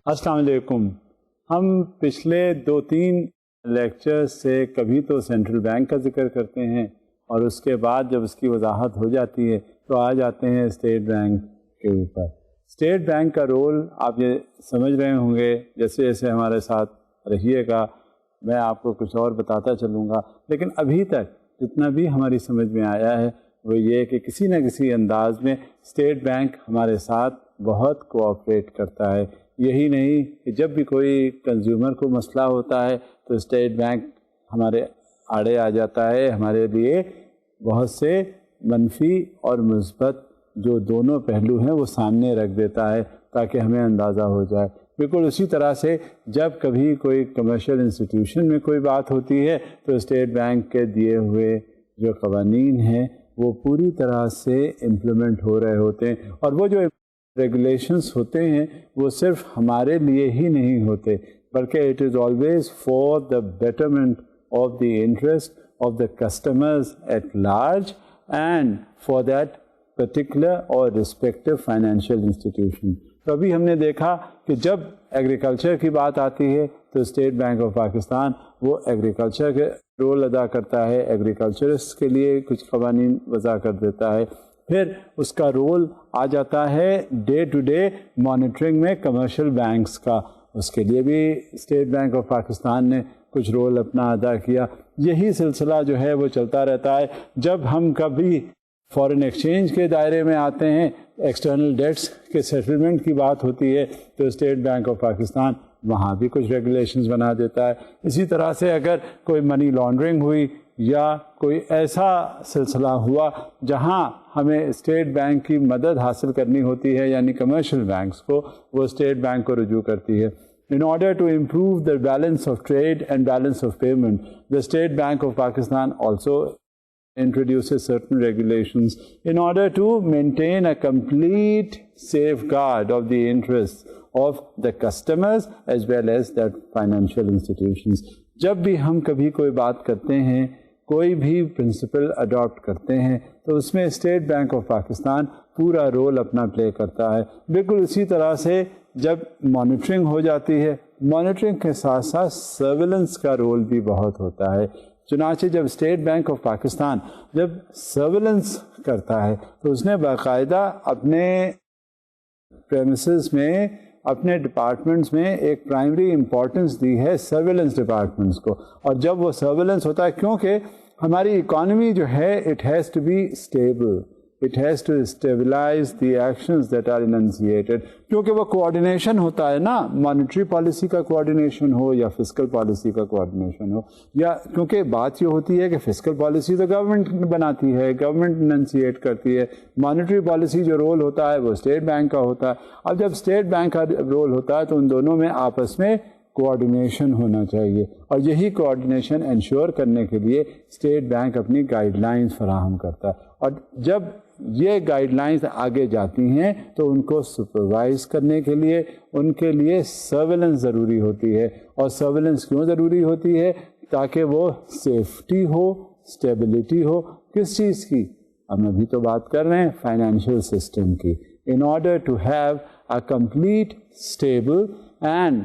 السلام علیکم. ہم پچھلے 2-3 لیکچر سے کبھی تو سینٹرل بینک کا ذکر کرتے ہیں اور اس کے بعد جب اس کی وضاحت ہو جاتی ہے تو آ جاتے ہیں اسٹیٹ بینک کے اوپر. اسٹیٹ بینک کا رول آپ یہ سمجھ رہے ہوں گے، جیسے جیسے ہمارے ساتھ رہیے گا میں آپ کو کچھ اور بتاتا چلوں گا، لیکن ابھی تک جتنا بھی ہماری سمجھ میں آیا ہے وہ یہ کہ کسی نہ کسی انداز میں اسٹیٹ بینک ہمارے ساتھ بہت کوآپریٹ کرتا ہے. یہی نہیں کہ جب بھی کوئی کنزیومر کو مسئلہ ہوتا ہے تو اسٹیٹ بینک ہمارے آڑے آ جاتا ہے، ہمارے لیے بہت سے منفی اور مثبت جو دونوں پہلو ہیں وہ سامنے رکھ دیتا ہے تاکہ ہمیں اندازہ ہو جائے. بالکل اسی طرح سے جب کبھی کوئی کمرشل انسٹیٹیوشن میں کوئی بات ہوتی ہے تو اسٹیٹ بینک کے دیے ہوئے جو قوانین ہیں وہ پوری طرح سے امپلیمنٹ ہو رہے ہوتے ہیں، اور وہ جو ریگولیشنس ہوتے ہیں وہ صرف ہمارے لیے ہی نہیں ہوتے بلکہ it is always for the betterment of the interest of the customers at large and for that particular or respective financial institution. تو ابھی ہم نے دیکھا کہ جب ایگریکلچر کی بات آتی ہے تو اسٹیٹ بینک آف پاکستان وہ ایگریکلچر کے رول ادا کرتا ہے، ایگریکلچرسٹ کے لیے کچھ قوانین وضع کر دیتا ہے. پھر اس کا رول آ جاتا ہے ڈے ٹو ڈے مانیٹرنگ میں کمرشل بینکس کا، اس کے لیے بھی اسٹیٹ بینک آف پاکستان نے کچھ رول اپنا ادا کیا. یہی سلسلہ جو ہے وہ چلتا رہتا ہے. جب ہم کبھی فارن ایکسچینج کے دائرے میں آتے ہیں، ایکسٹرنل ڈیٹس کے سیٹلمنٹ کی بات ہوتی ہے تو اسٹیٹ بینک آف پاکستان وہاں بھی کچھ ریگولیشنز بنا دیتا ہے. اسی طرح سے اگر کوئی منی لانڈرنگ ہوئی یا کوئی ایسا سلسلہ ہوا جہاں ہمیں اسٹیٹ بینک کی مدد حاصل کرنی ہوتی ہے، یعنی کمرشل بینکس کو، وہ اسٹیٹ بینک کو رجوع کرتی ہے. In order to improve the balance of trade and balance of payment, the State Bank of Pakistan also introduces certain regulations in order to maintain a complete safeguard of the interests of the customers as well as the financial institutions. جب بھی ہم کبھی کوئی بات کرتے ہیں، کوئی بھی پرنسپل اڈاپٹ کرتے ہیں تو اس میں اسٹیٹ بینک آف پاکستان پورا رول اپنا پلے کرتا ہے. بالکل اسی طرح سے جب مانیٹرنگ ہو جاتی ہے، مانیٹرنگ کے ساتھ ساتھ سرویلنس کا رول بھی بہت ہوتا ہے. چنانچہ جب اسٹیٹ بینک آف پاکستان جب سرویلنس کرتا ہے تو اس نے باقاعدہ اپنے پریمیسز میں، اپنے ڈپارٹمنٹس میں ایک پرائمری امپورٹنس دی ہے سرویلنس ڈپارٹمنٹس کو. اور جب وہ سرویلنس ہوتا ہے، کیونکہ ہماری اکانومی جو ہے it has to be stable, it has to stabilize the actions that are enunciated. کیونکہ وہ کوآرڈینیشن ہوتا ہے نا، مانیٹری پالیسی کا کوآرڈینیشن ہو یا فسکل پالیسی کا کوآرڈینیشن ہو، یا کیونکہ بات یہ ہوتی ہے کہ فسکل پالیسی تو گورنمنٹ بناتی ہے، گورنمنٹ اننسیٹ کرتی ہے، مانیٹری پالیسی جو رول ہوتا ہے وہ اسٹیٹ بینک کا ہوتا ہے. اب جب اسٹیٹ بینک کا رول ہوتا ہے تو ان دونوں میں آپس میں کوآرڈینیشن ہونا چاہیے، اور یہی کوآرڈینیشن انشور کرنے کے لیے اسٹیٹ بینک اپنی گائیڈ لائنز فراہم کرتا ہے. اور جب یہ گائیڈ لائنز آگے جاتی ہیں تو ان کو سپروائز کرنے کے لیے ان کے لیے سرویلنس ضروری ہوتی ہے. اور سرویلنس کیوں ضروری ہوتی ہے؟ تاکہ وہ سیفٹی ہو، اسٹیبلٹی ہو. کس چیز کی؟ ہم ابھی تو بات کر رہے ہیں فائنینشیل سسٹم کی. In order to have a complete stable and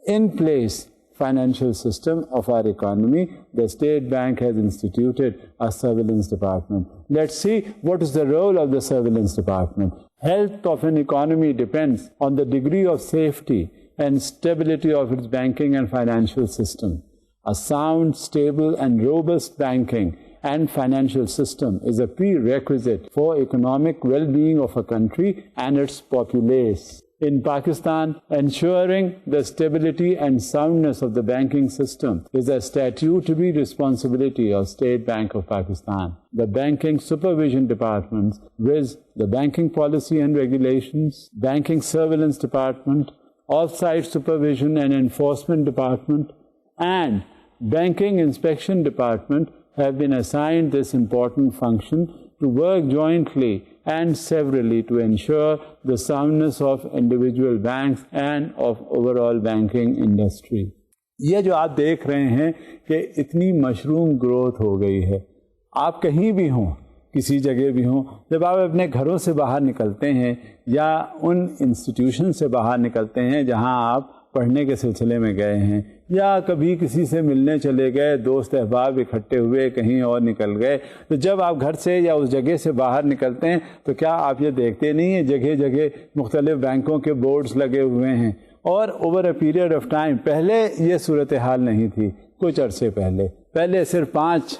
in place financial system of our economy, the State Bank has instituted a surveillance department. Let's see what is the role of the surveillance department. Health of an economy depends on the degree of safety and stability of its banking and financial system. A sound, stable and robust banking and financial system is a prerequisite for economic well-being of a country and its populace. In Pakistan, ensuring the stability and soundness of the banking system is a statutory responsibility of State Bank of Pakistan. The Banking Supervision Department, with the Banking Policy and Regulations, Banking Surveillance Department, Off-site Supervision and Enforcement Department, and Banking Inspection Department have been assigned this important function to work jointly and severally to ensure the soundness of individual banks and of overall banking industry. یہ جو آپ دیکھ رہے ہیں کہ اتنی mushroom growth ہو گئی ہے، آپ کہیں بھی ہوں، کسی جگہ بھی ہوں، جب آپ اپنے گھروں سے باہر نکلتے ہیں یا ان انسٹیٹیوشن سے باہر نکلتے ہیں جہاں آپ پڑھنے کے سلسلے میں گئے ہیں، یا کبھی کسی سے ملنے چلے گئے، دوست احباب اکٹھے ہوئے کہیں اور نکل گئے، تو جب آپ گھر سے یا اس جگہ سے باہر نکلتے ہیں تو کیا آپ یہ دیکھتے نہیں ہیں جگہ جگہ مختلف بینکوں کے بورڈز لگے ہوئے ہیں؟ اور over a period of time, پہلے یہ صورتحال نہیں تھی، کچھ عرصے پہلے صرف 5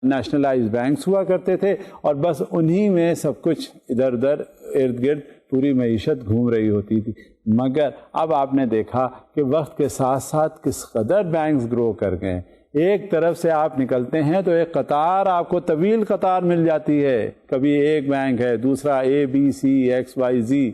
نیشنلائز بینکس ہوا کرتے تھے اور بس انہی میں سب کچھ ادھر ادھر ارد گرد پوری معیشت گھوم رہی ہوتی تھی. مگر اب آپ نے دیکھا کہ وقت کے ساتھ ساتھ کس قدر بینکس گرو کر گئے. ایک طرف سے آپ نکلتے ہیں تو ایک قطار آپ کو طویل قطار مل جاتی ہے، کبھی ایک بینک ہے، دوسرا ABCXYZ،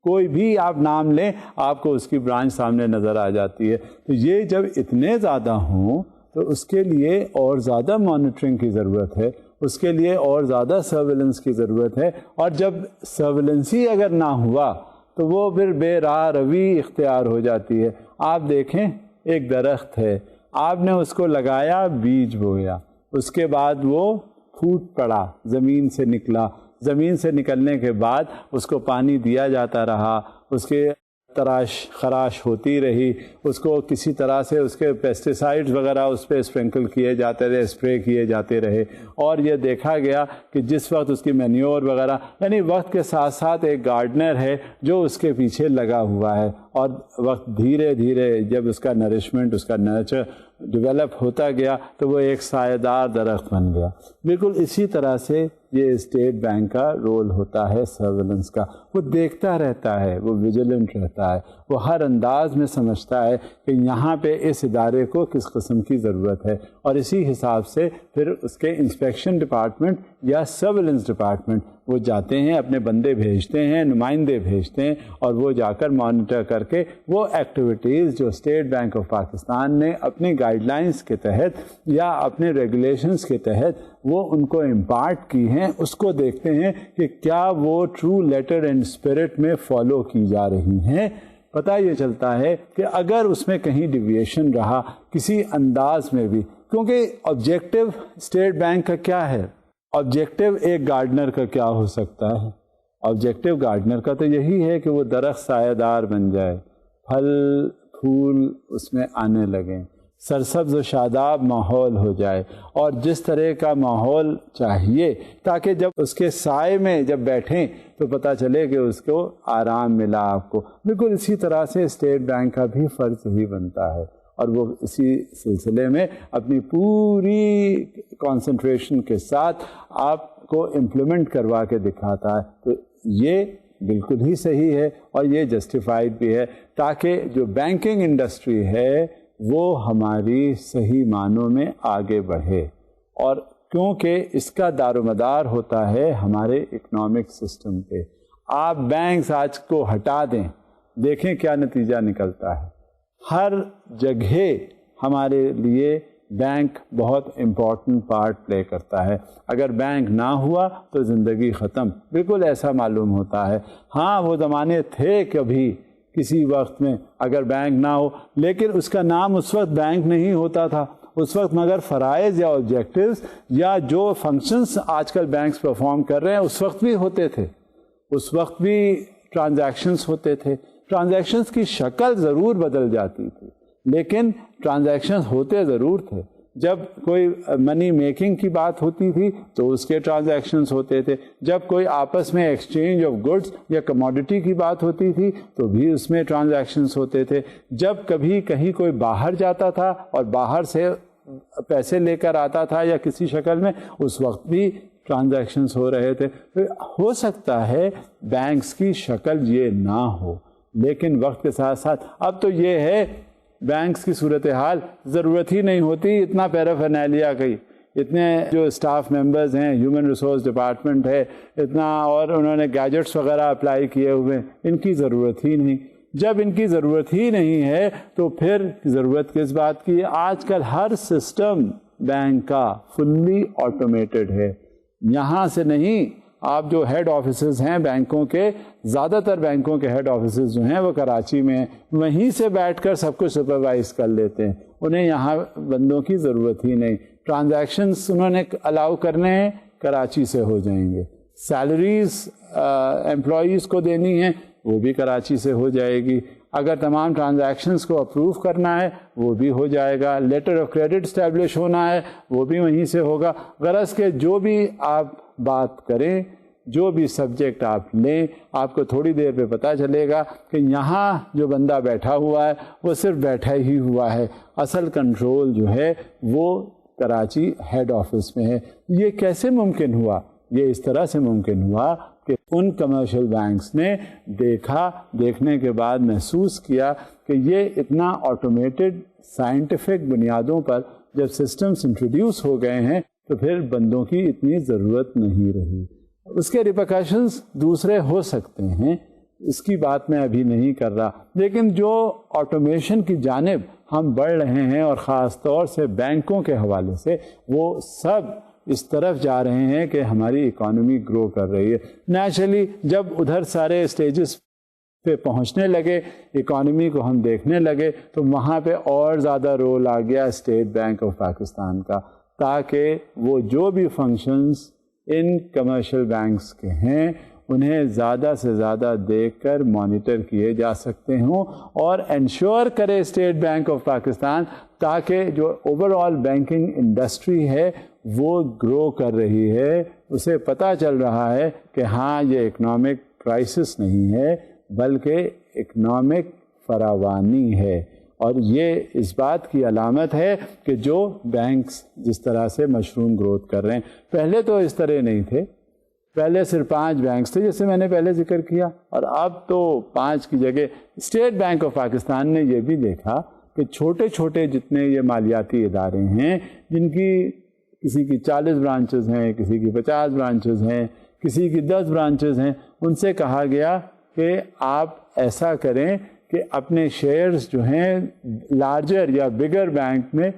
کوئی بھی آپ نام لیں آپ کو اس کی برانچ سامنے نظر آ جاتی ہے. تو یہ جب اتنے زیادہ ہوں تو اس کے لیے اور زیادہ مانیٹرنگ کی ضرورت ہے، اس کے لیے اور زیادہ سرویلنس کی ضرورت ہے. اور جب سرویلنس ہی اگر نہ ہوا تو وہ پھر بے راہ روی اختیار ہو جاتی ہے. آپ دیکھیں ایک درخت ہے، آپ نے اس کو لگایا، بیج بویا، اس کے بعد وہ پھوٹ پڑا، زمین سے نکلا، زمین سے نکلنے کے بعد اس کو پانی دیا جاتا رہا، اس کے تراش خراش ہوتی رہی، اس کو کسی طرح سے اس کے پیسٹیسائڈز وغیرہ اس پہ اسپرنکل کیے جاتے رہے، اسپرے کیے جاتے رہے، اور یہ دیکھا گیا کہ جس وقت اس کی مینیور وغیرہ، یعنی وقت کے ساتھ ساتھ ایک گارڈنر ہے جو اس کے پیچھے لگا ہوا ہے، اور وقت دھیرے دھیرے جب اس کا نرشمنٹ، اس کا نیچر ڈیولپ ہوتا گیا تو وہ ایک سایہ دار درخت بن گیا. بالکل اسی طرح سے یہ اسٹیٹ بینک کا رول ہوتا ہے سرویلنس کا. وہ دیکھتا رہتا ہے، وہ ویجیلنٹ رہتا ہے، وہ ہر انداز میں سمجھتا ہے کہ یہاں پہ اس ادارے کو کس قسم کی ضرورت ہے، اور اسی حساب سے پھر اس کے انسپیکشن ڈپارٹمنٹ یا سرویلنس ڈپارٹمنٹ وہ جاتے ہیں، اپنے بندے بھیجتے ہیں، نمائندے بھیجتے ہیں، اور وہ جا کر مانیٹر کر کے وہ ایکٹیویٹیز جو اسٹیٹ بینک آف پاکستان نے اپنی گائیڈ لائنس کے تحت یا اپنے ریگولیشنز کے تحت وہ ان کو امپارٹ کی ہیں، اس کو دیکھتے ہیں کہ کیا وہ ٹرو لیٹر اینڈ اسپرٹ میں فالو کی جا رہی ہیں. پتہ یہ چلتا ہے کہ اگر اس میں کہیں ڈیویشن رہا کسی انداز میں بھی، کیونکہ آبجیکٹو اسٹیٹ بینک کا کیا ہے، آبجیکٹو ایک گارڈنر کا کیا ہو سکتا ہے؟ آبجیکٹو گارڈنر کا تو یہی ہے کہ وہ درخت سایہ دار بن جائے، پھل پھول اس میں آنے لگیں، سرسبز و شاداب ماحول ہو جائے، اور جس طرح کا ماحول چاہیے تاکہ جب اس کے سائے میں جب بیٹھیں تو پتہ چلے کہ اس کو آرام ملا آپ کو. بالکل اسی طرح سے اسٹیٹ بینک کا بھی فرض ہی بنتا ہے، اور وہ اسی سلسلے میں اپنی پوری کنسنٹریشن کے ساتھ آپ کو امپلیمنٹ کروا کے دکھاتا ہے. تو یہ بالکل ہی صحیح ہے اور یہ جسٹیفائڈ بھی ہے، تاکہ جو بینکنگ انڈسٹری ہے وہ ہماری صحیح معنوں میں آگے بڑھے. اور کیونکہ اس کا دار و مدار ہوتا ہے ہمارے اکنامک سسٹم پہ. آپ بینکس آج کو ہٹا دیں، دیکھیں کیا نتیجہ نکلتا ہے. ہر جگہ ہمارے لیے بینک بہت امپورٹنٹ پارٹ پلے کرتا ہے. اگر بینک نہ ہوا تو زندگی ختم، بالکل ایسا معلوم ہوتا ہے. ہاں وہ زمانے تھے کبھی کسی وقت میں اگر بینک نہ ہو، لیکن اس کا نام اس وقت بینک نہیں ہوتا تھا. اس وقت مگر فرائض یا آبجیکٹیوز یا جو فنکشنز آج کل بینکس پرفارم کر رہے ہیں اس وقت بھی ہوتے تھے، اس وقت بھی ٹرانزیکشنز ہوتے تھے. ٹرانزیکشنز کی شکل ضرور بدل جاتی تھی لیکن ٹرانزیکشنز ہوتے ضرور تھے. جب کوئی منی میکنگ کی بات ہوتی تھی تو اس کے ٹرانزیکشنز ہوتے تھے. جب کوئی آپس میں ایکسچینج آف گڈس یا کموڈٹی کی بات ہوتی تھی تو بھی اس میں ٹرانزیکشنز ہوتے تھے. جب کبھی کہیں کوئی باہر جاتا تھا اور باہر سے پیسے لے کر آتا تھا یا کسی شکل میں، اس وقت بھی ٹرانزیکشنز ہو رہے تھے. ہو سکتا ہے بینکس کی شکل یہ نہ ہو، لیکن وقت کے ساتھ ساتھ اب تو یہ ہے بینکس کی صورتحال ضرورت ہی نہیں ہوتی اتنا پیرافینالیا کی، اتنے جو اسٹاف ممبرز ہیں، ہیومن ریسورس ڈپارٹمنٹ ہے اتنا، اور انہوں نے گیجٹس وغیرہ اپلائی کیے ہوئے، ان کی ضرورت ہی نہیں. جب ان کی ضرورت ہی نہیں ہے تو پھر ضرورت کس بات کی ہے؟ آج کل ہر سسٹم بینک کا فلی آٹومیٹڈ ہے. یہاں سے نہیں، آپ جو ہیڈ آفیسز ہیں بینکوں کے، زیادہ تر بینکوں کے ہیڈ آفیسز جو ہیں وہ کراچی میں ہیں، وہیں سے بیٹھ کر سب کچھ سپروائز کر لیتے ہیں. انہیں یہاں بندوں کی ضرورت ہی نہیں. ٹرانزیکشنز انہوں نے الاؤ کرنے ہیں، کراچی سے ہو جائیں گے. سیلریز امپلائیز کو دینی ہیں وہ بھی کراچی سے ہو جائے گی. اگر تمام ٹرانزیکشنز کو اپروو کرنا ہے وہ بھی ہو جائے گا. لیٹر آف کریڈٹ اسٹیبلش ہونا ہے وہ بھی وہیں سے ہوگا. غرض کہ جو بھی آپ بات کریں, جو بھی سبجیکٹ آپ لیں, آپ کو تھوڑی دیر پہ پتہ چلے گا کہ یہاں جو بندہ بیٹھا ہوا ہے وہ صرف بیٹھا ہی ہوا ہے, اصل کنٹرول جو ہے وہ کراچی ہیڈ آفس میں ہے. یہ کیسے ممکن ہوا؟ یہ اس طرح سے ممکن ہوا کہ ان کمرشل بینکس نے دیکھنے کے بعد محسوس کیا کہ یہ اتنا آٹومیٹڈ سائنٹیفک بنیادوں پر جب سسٹمز انٹروڈیوس ہو گئے ہیں تو پھر بندوں کی اتنی ضرورت نہیں رہی. اس کے ریپرکشنز دوسرے ہو سکتے ہیں, اس کی بات میں ابھی نہیں کر رہا, لیکن جو آٹومیشن کی جانب ہم بڑھ رہے ہیں اور خاص طور سے بینکوں کے حوالے سے, وہ سب اس طرف جا رہے ہیں کہ ہماری اکانومی گرو کر رہی ہے. نیچرلی جب ادھر سارے اسٹیجز پہ پہنچنے لگے, اکانومی کو ہم دیکھنے لگے, تو وہاں پہ اور زیادہ رول آ گیا اسٹیٹ بینک آف پاکستان کا, تاکہ وہ جو بھی فنکشنز ان کمرشل بینکس کے ہیں انہیں زیادہ سے زیادہ دیکھ کر مانیٹر کیے جا سکتے ہوں, اور انشور کرے اسٹیٹ بینک آف پاکستان تاکہ جو اوور آل بینکنگ انڈسٹری ہے وہ گرو کر رہی ہے, اسے پتہ چل رہا ہے کہ ہاں یہ اکنامک کرائسس نہیں ہے بلکہ اکنامک فراوانی ہے. اور یہ اس بات کی علامت ہے کہ جو بینکس جس طرح سے مشروم گروتھ کر رہے ہیں, پہلے تو اس طرح نہیں تھے, پہلے صرف 5 بینکس تھے جیسے میں نے پہلے ذکر کیا, اور اب تو 5 کی جگہ اسٹیٹ بینک آف پاکستان نے یہ بھی دیکھا کہ چھوٹے چھوٹے جتنے یہ مالیاتی ادارے ہیں جن کی کسی کی 40 برانچز ہیں, کسی کی 50 برانچز ہیں, کسی کی 10 برانچز ہیں, ان سے کہا گیا کہ آپ ایسا کریں کہ اپنے شیئرز جو ہیں لارجر یا بگر بینک میں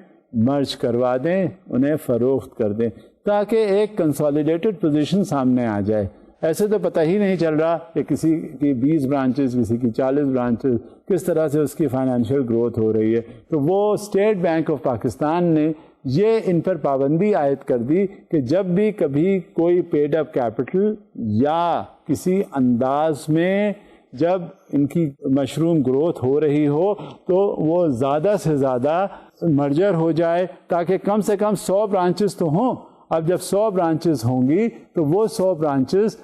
مرج کروا دیں, انہیں فروخت کر دیں, تاکہ ایک کنسالیڈیٹڈ پوزیشن سامنے آ جائے. ایسے تو پتہ ہی نہیں چل رہا کہ کسی کی 20 برانچز, کسی کی 40 برانچز, کس طرح سے اس کی فائنینشیل گروتھ ہو رہی ہے. تو وہ اسٹیٹ بینک آف پاکستان نے یہ ان پر پابندی عائد کر دی کہ جب بھی کبھی کوئی پیڈ اپ کیپٹل یا کسی انداز میں جب ان کی مشروم گروتھ ہو رہی ہو تو وہ زیادہ سے زیادہ مرجر ہو جائے, تاکہ کم سے کم 100 برانچز تو ہوں. اب جب 100 برانچز ہوں گی تو وہ 100 برانچز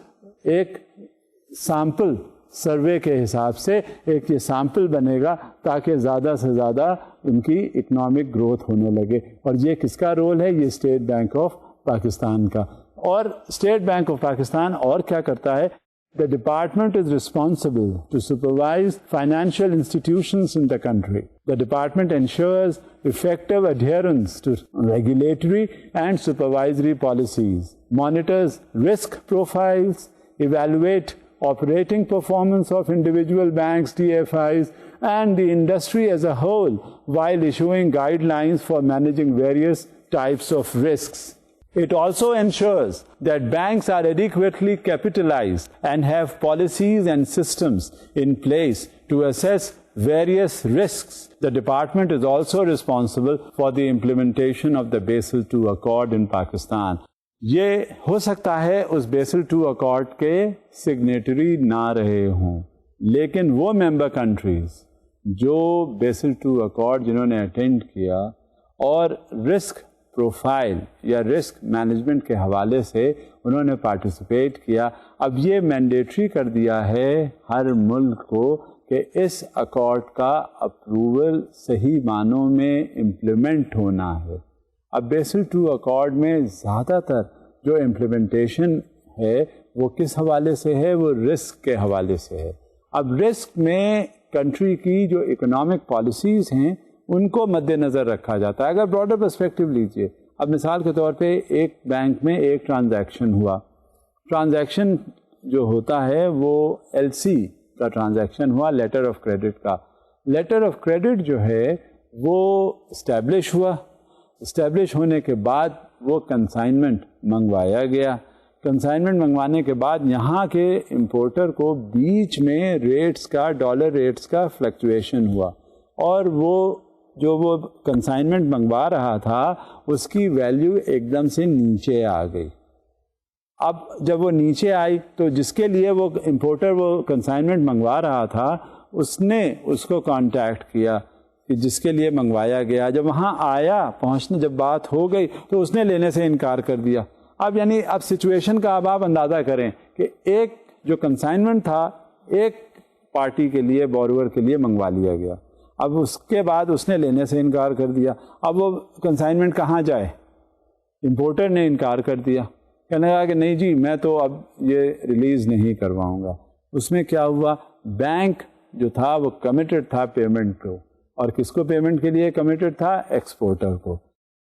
ایک سیمپل سروے کے حساب سے ایک یہ سیمپل بنے گا تاکہ زیادہ سے زیادہ ان کی اکنامک گروتھ ہونے لگے. اور یہ کس کا رول ہے؟ یہ اسٹیٹ بینک آف پاکستان کا. اور اسٹیٹ بینک آف پاکستان اور کیا کرتا ہے؟ The department is responsible to supervise financial institutions in the country. The department ensures effective adherence to regulatory and supervisory policies, monitors risk profiles, evaluate operating performance of individual banks, DFIs, and the industry as a whole, while issuing guidelines for managing various types of risks. It also ensures that banks are adequately capitalized and have policies and systems in place to assess various risks. The department is also responsible for the implementation of the Basel II Accord in Pakistan. یہ ہو سکتا ہے اس Bessel 2 accord کے signatory نہ رہے ہوں، لیکن وہ member countries جو بیسل 2 اکارڈ جنہوں نے اٹینڈ کیا اور رسک پروفائل یا رسک مینجمنٹ کے حوالے سے انہوں نے پارٹیسپیٹ کیا، اب یہ مینڈیٹری کر دیا ہے ہر ملک کو کہ اس اکارڈ کا اپروول صحیح معنوں میں امپلیمنٹ ہونا ہے۔ اب بیسل 2 اکارڈ میں زیادہ تر جو امپلیمنٹیشن ہے وہ کس حوالے سے ہے؟ وہ رسک کے حوالے سے ہے۔ اب رسک میں کنٹری کی جو اکنامک پالیسیز ہیں ان کو مد نظر رکھا جاتا ہے۔ اگر براڈر پرسپیکٹو لیجئے، اب مثال کے طور پہ ایک بینک میں ایک ٹرانزیکشن ہوا، ٹرانزیکشن جو ہوتا ہے وہ LC کا ٹرانزیکشن ہوا، لیٹر آف کریڈٹ کا۔ لیٹر آف کریڈٹ جو ہے وہ اسٹیبلش ہوا، اسٹیبلش ہونے کے بعد وہ کنسائنمنٹ منگوایا گیا۔ کنسائنمنٹ منگوانے کے بعد یہاں کے امپورٹر کو بیچ میں ریٹس کا، ڈالر ریٹس کا فلکچویشن ہوا، اور وہ جو وہ کنسائنمنٹ منگوا رہا تھا اس کی ویلیو ایک دم سے نیچے آ گئی۔ اب جب وہ نیچے آئی تو جس کے لیے وہ امپورٹر وہ کنسائنمنٹ منگوا رہا تھا اس نے اس کو کانٹیکٹ کیا کہ جس کے لیے منگوایا گیا. جب وہاں آیا پہنچنے جب بات ہو گئی تو اس نے لینے سے انکار کر دیا. اب یعنی اب سچویشن کا اب آپ اندازہ کریں کہ ایک جو کنسائنمنٹ تھا ایک پارٹی کے لیے بورور کے لیے منگوا لیا گیا, اب اس کے بعد اس نے لینے سے انکار کر دیا. اب وہ کنسائنمنٹ کہاں جائے؟ امپورٹر نے انکار کر دیا, کہنے لگا کہ نہیں جی میں تو اب یہ ریلیز نہیں کرواؤں گا. اس میں کیا ہوا, بینک جو تھا وہ کمیٹڈ تھا پیمنٹ کو, اور کس کو پیمنٹ کے لیے کمیٹڈ تھا؟ ایکسپورٹر کو.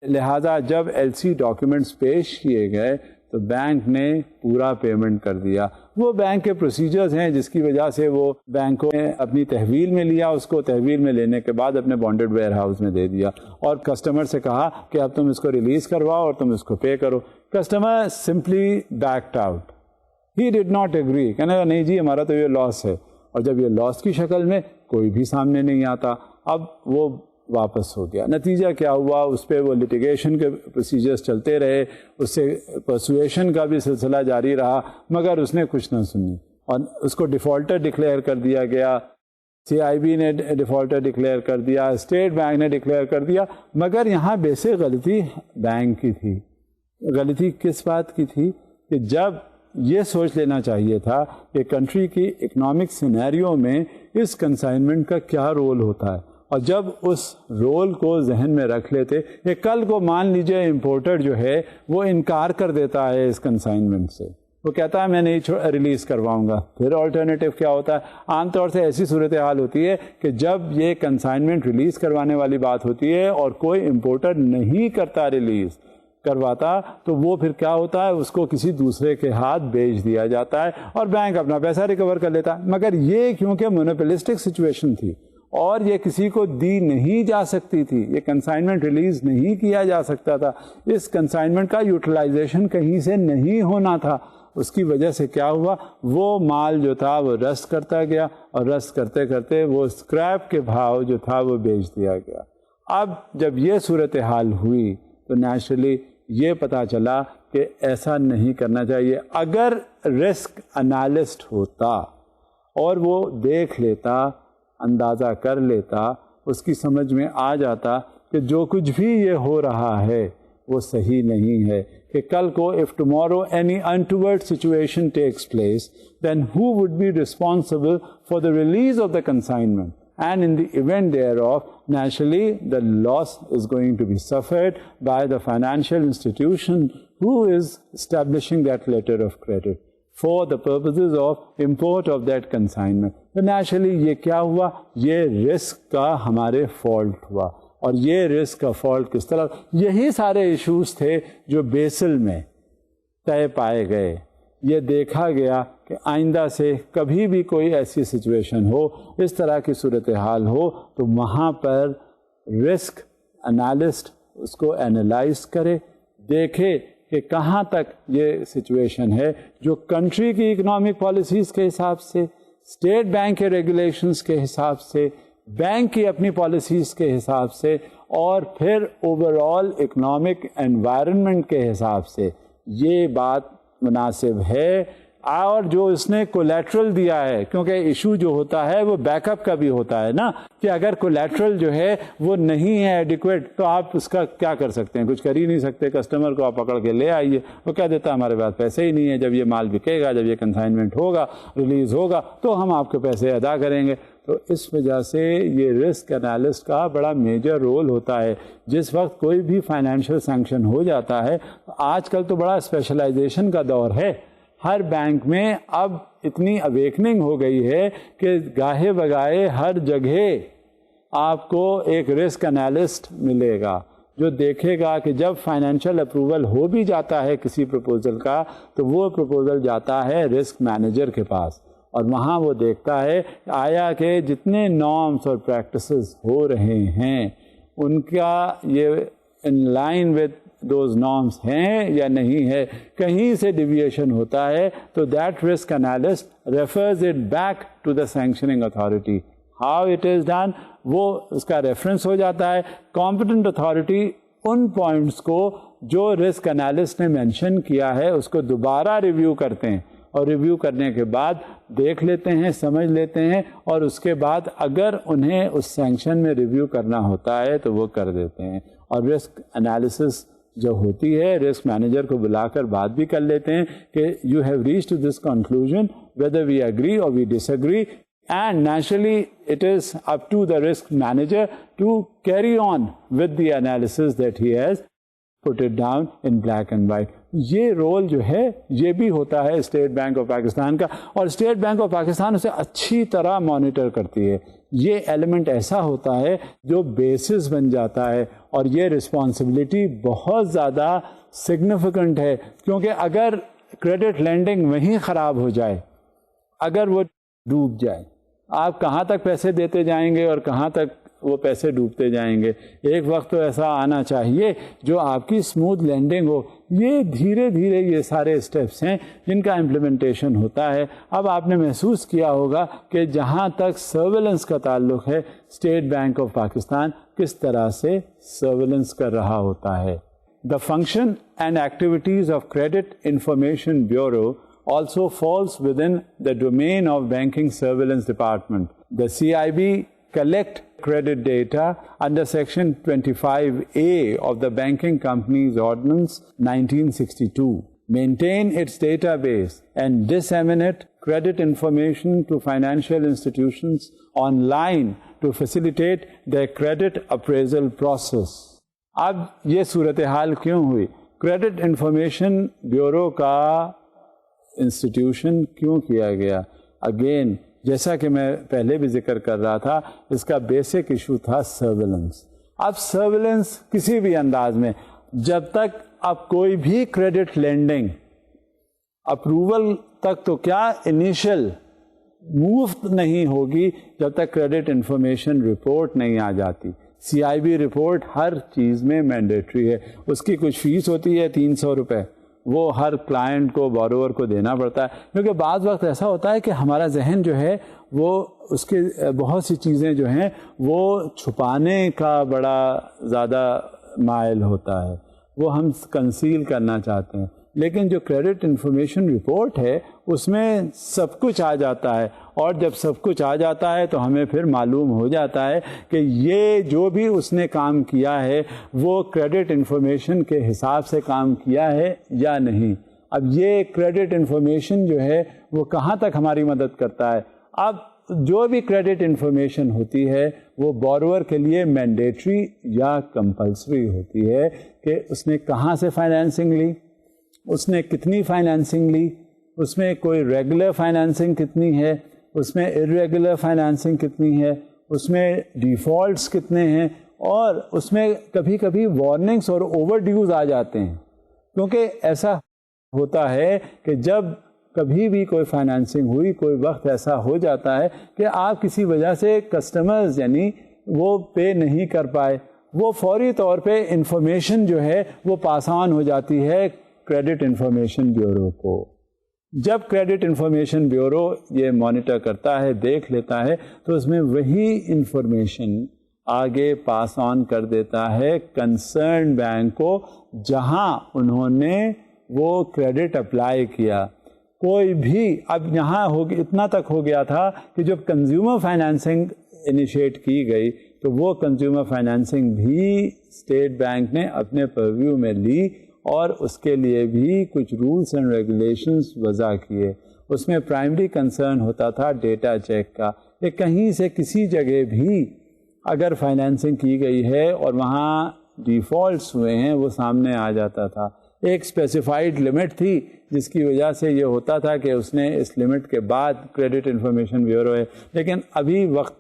لہٰذا جب ایل سی ڈاکیومنٹس پیش کیے گئے تو بینک نے پورا پیمنٹ کر دیا. وہ بینک کے پروسیجرز ہیں جس کی وجہ سے وہ بینکوں نے اپنی تحویل میں لیا, اس کو تحویل میں لینے کے بعد اپنے بانڈڈ ویئر ہاؤس میں دے دیا اور کسٹمر سے کہا کہ اب تم اس کو ریلیز کرواؤ اور تم اس کو پے کرو. Customer simply backed out, he did not agree, کہنے لگا نہیں جی ہمارا تو یہ لاس ہے. اور جب یہ لاس کی شکل میں کوئی بھی سامنے نہیں آتا, اب وہ واپس ہو گیا. نتیجہ کیا ہوا, اس پہ وہ لٹیگیشن کے پروسیجرز چلتے رہے, اس سے پرسویشن کا بھی سلسلہ جاری رہا, مگر اس نے کچھ نہ سنی اور اس کو ڈیفالٹر ڈکلیئر کر دیا گیا. سی آئی بی نے ڈیفالٹر ڈکلیئر کر دیا, اسٹیٹ بینک نے ڈکلیئر کر دیا, مگر یہاں بیسک غلطی بینک کی تھی. غلطی کس بات کی تھی کہ جب یہ سوچ لینا چاہیے تھا کہ کنٹری کی اکنامک سینیریو میں اس کنسائنمنٹ کا کیا رول ہوتا ہے, اور جب اس رول کو ذہن میں رکھ لیتے کہ کل کو مان لیجئے امپورٹر جو ہے وہ انکار کر دیتا ہے اس کنسائنمنٹ سے, وہ کہتا ہے میں نہیں ریلیز کرواؤں گا, پھر آلٹرنیٹیو کیا ہوتا ہے؟ عام طور سے ایسی صورتحال ہوتی ہے کہ جب یہ کنسائنمنٹ ریلیز کروانے والی بات ہوتی ہے اور کوئی امپورٹر نہیں کرتا ریلیز کرواتا تو وہ پھر کیا ہوتا ہے, اس کو کسی دوسرے کے ہاتھ بیچ دیا جاتا ہے اور بینک اپنا پیسہ ریکور کر لیتا ہے. مگر یہ کیونکہ مونوپولسٹک سچویشن تھی اور یہ کسی کو دی نہیں جا سکتی تھی, یہ کنسائنمنٹ ریلیز نہیں کیا جا سکتا تھا, اس کنسائنمنٹ کا یوٹیلائزیشن کہیں سے نہیں ہونا تھا, اس کی وجہ سے کیا ہوا, وہ مال جو تھا وہ رسٹ کرتا گیا اور رسٹ کرتے کرتے وہ اسکریپ کے بھاؤ جو تھا وہ بیچ دیا گیا. اب جب یہ صورتحال ہوئی تو نیچرلی یہ پتہ چلا کہ ایسا نہیں کرنا چاہیے. اگر رسک انالسٹ ہوتا اور وہ دیکھ لیتا, اندازہ کر لیتا, اس کی سمجھ میں آ جاتا کہ جو کچھ بھی یہ ہو رہا ہے وہ صحیح نہیں ہے, کہ کل کو if tomorrow any untoward situation takes place, then who would be responsible for the release of the consignment? And in the event thereof, naturally the loss is going to be suffered by the financial institution who is establishing that letter of credit for the purposes of import of that consignment. تو naturally یہ کیا ہوا, یہ risk کا ہمارے fault ہوا. اور یہ رسک کا فالٹ کس طرح, یہی سارے ایشوز تھے جو بیسل میں طے پائے گئے. یہ دیکھا گیا کہ آئندہ سے کبھی بھی کوئی ایسی سچویشن ہو, اس طرح کی صورتحال ہو, تو وہاں پر رسک انالسٹ اس کو اینالائز کرے, دیکھے کہ کہاں تک یہ سچویشن ہے جو کنٹری کی اکنامک پالیسیز کے حساب سے, اسٹیٹ بینک کے ریگولیشنز کے حساب سے, بینک کی اپنی پالیسیز کے حساب سے, اور پھر اوور آل اکنامک انوائرمنٹ کے حساب سے یہ بات مناسب ہے. اور جو اس نے کولیٹرل دیا ہے, کیونکہ ایشو جو ہوتا ہے وہ بیک اپ کا بھی ہوتا ہے نا, کہ اگر کولیٹرل جو ہے وہ نہیں ہے ایڈیکویٹ تو آپ اس کا کیا کر سکتے ہیں, کچھ کر ہی نہیں سکتے. کسٹمر کو آپ پکڑ کے لے آئیے, وہ کہہ دیتا ہے ہمارے پاس پیسے ہی نہیں ہے, جب یہ مال بکے گا, جب یہ کنسائنمنٹ ہوگا, ریلیز ہوگا, تو ہم آپ کے پیسے ادا کریں گے. تو اس وجہ سے یہ رسک انالسٹ کا بڑا میجر رول ہوتا ہے. جس وقت کوئی بھی فائنینشیل سینکشن ہو جاتا ہے, آج کل تو بڑا اسپیشلائزیشن کا دور ہے, ہر بینک میں اب اتنی اویکننگ ہو گئی ہے کہ گاہے بگاہے ہر جگہ آپ کو ایک رسک انالسٹ ملے گا جو دیکھے گا کہ جب فائنینشیل اپروول ہو بھی جاتا ہے کسی پروپوزل کا, تو وہ پروپوزل جاتا ہے رسک مینیجر کے پاس, اور وہاں وہ دیکھتا ہے آیا کہ جتنے نارمس اور پریکٹسز ہو رہے ہیں ان کا یہ in line with those norms ہیں یا نہیں ہے. کہیں سے ڈیویشن ہوتا ہے تو that risk analyst refers it back to the sanctioning authority. How it is done, وہ اس کا ریفرنس ہو جاتا ہے. کمپیٹنٹ اتھارٹی ان پوائنٹس کو جو رسک انالسٹ نے مینشن کیا ہے اس کو دوبارہ ریویو کرتے ہیں, اور ریویو کرنے کے بعد دیکھ لیتے ہیں, سمجھ لیتے ہیں, اور اس کے بعد اگر انہیں اس سینکشن میں ریویو کرنا ہوتا ہے تو وہ کر دیتے ہیں. اور رسک انالیسس جو ہوتی ہے رسک مینیجر کو بلا کر بات بھی کر لیتے ہیں کہ you have reach to this conclusion whether we agree or we disagree ایگری, and naturally it is up to the risk manager to carry on with the analysis that he has put it down in black and white. یہ role جو ہے یہ بھی ہوتا ہے State Bank of Pakistan کا, اور اسٹیٹ بینک آف پاکستان اسے اچھی طرح مانیٹر کرتی ہے. یہ ایلیمنٹ ایسا ہوتا ہے جو بیسس بن جاتا ہے, اور یہ رسپانسبلٹی بہت زیادہ سگنیفیکنٹ ہے, کیونکہ اگر کریڈٹ لینڈنگ وہیں خراب ہو جائے, اگر وہ ڈوب جائے, آپ کہاں تک پیسے دیتے جائیں گے اور کہاں تک وہ پیسے ڈوبتے جائیں گے. ایک وقت تو ایسا آنا چاہیے جو آپ کی اسموتھ لینڈنگ ہو. یہ دھیرے دھیرے یہ سارے اسٹیپس ہیں جن کا امپلیمنٹیشن ہوتا ہے. اب آپ نے محسوس کیا ہوگا کہ جہاں تک سرویلنس کا تعلق ہے اسٹیٹ بینک آف پاکستان کس طرح سے سرویلنس کر رہا ہوتا ہے. The function and activities of credit information bureau also falls within the domain of Banking Surveillance Department. The CIB collect credit data under Section 25A of the Banking Companies Ordinance 1962, maintain its database and disseminate credit information to financial institutions online to facilitate their credit appraisal process. اب یہ صورتحال کیوں ہوئی؟ Credit information bureau کا institution کیوں کیا گیا؟ Again جیسا کہ میں پہلے بھی ذکر کر رہا تھا, اس کا بیسک ایشو تھا سرویلنس. اب سرویلنس کسی بھی انداز میں, جب تک اب کوئی بھی کریڈٹ لینڈنگ اپروول تک تو کیا انیشل موو نہیں ہوگی جب تک کریڈٹ انفارمیشن رپورٹ نہیں آ جاتی. سی آئی بی رپورٹ ہر چیز میں مینڈیٹری ہے. اس کی کچھ فیس ہوتی ہے 300 روپے, وہ ہر کلائنٹ کو بورور کو دینا پڑتا ہے, کیونکہ بعض وقت ایسا ہوتا ہے کہ ہمارا ذہن جو ہے وہ اس کے بہت سی چیزیں جو ہیں وہ چھپانے کا بڑا زیادہ مائل ہوتا ہے, وہ ہم کنسیل کرنا چاہتے ہیں. لیکن جو کریڈٹ انفارمیشن رپورٹ ہے اس میں سب کچھ آ جاتا ہے, اور جب سب کچھ آ جاتا ہے تو ہمیں پھر معلوم ہو جاتا ہے کہ یہ جو بھی اس نے کام کیا ہے وہ کریڈٹ انفارمیشن کے حساب سے کام کیا ہے یا نہیں. اب یہ کریڈٹ انفارمیشن جو ہے وہ کہاں تک ہماری مدد کرتا ہے؟ اب جو بھی کریڈٹ انفارمیشن ہوتی ہے وہ بورور کے لیے مینڈیٹری یا کمپلسری ہوتی ہے کہ اس نے کہاں سے فائنینسنگ لی, اس نے کتنی فائنینسنگ لی, اس میں کوئی ریگولر فائنینسنگ کتنی ہے, اس میں ارریگولر فائنینسنگ کتنی ہے, اس میں ڈیفالٹس کتنے ہیں, اور اس میں کبھی کبھی وارننگس اور اوور ڈیوز آ جاتے ہیں. کیونکہ ایسا ہوتا ہے کہ جب کبھی بھی کوئی فائنینسنگ ہوئی, کوئی وقت ایسا ہو جاتا ہے کہ آپ کسی وجہ سے کسٹمرز یعنی وہ پے نہیں کر پائے, وہ فوری طور پہ انفارمیشن جو ہے وہ پاس آن ہو جاتی ہے کریڈٹ انفارمیشن بیورو کو. جب کریڈٹ انفارمیشن بیورو یہ مانیٹر کرتا ہے, دیکھ لیتا ہے, تو اس میں وہی انفارمیشن آگے پاس آن کر دیتا ہے کنسرن بینک کو جہاں انہوں نے وہ کریڈٹ اپلائی کیا. کوئی بھی اب یہاں اتنا تک ہو گیا تھا کہ جب کنزیومر فائنینسنگ انیشیٹ کی گئی تو وہ کنزیومر فائنینسنگ بھی اسٹیٹ بینک نے اپنے پرویو میں لی, اور اس کے لیے بھی کچھ رولس اینڈ ریگولیشنز وضع کیے. اس میں پرائمری کنسرن ہوتا تھا ڈیٹا چیک کا, کہ کہیں سے کسی جگہ بھی اگر فائنینسنگ کی گئی ہے اور وہاں ڈیفالٹس ہوئے ہیں وہ سامنے آ جاتا تھا. ایک اسپیسیفائڈ لمٹ تھی جس کی وجہ سے یہ ہوتا تھا کہ اس نے اس لمٹ کے بعد کریڈٹ انفارمیشن بیورو ہے. لیکن ابھی وقت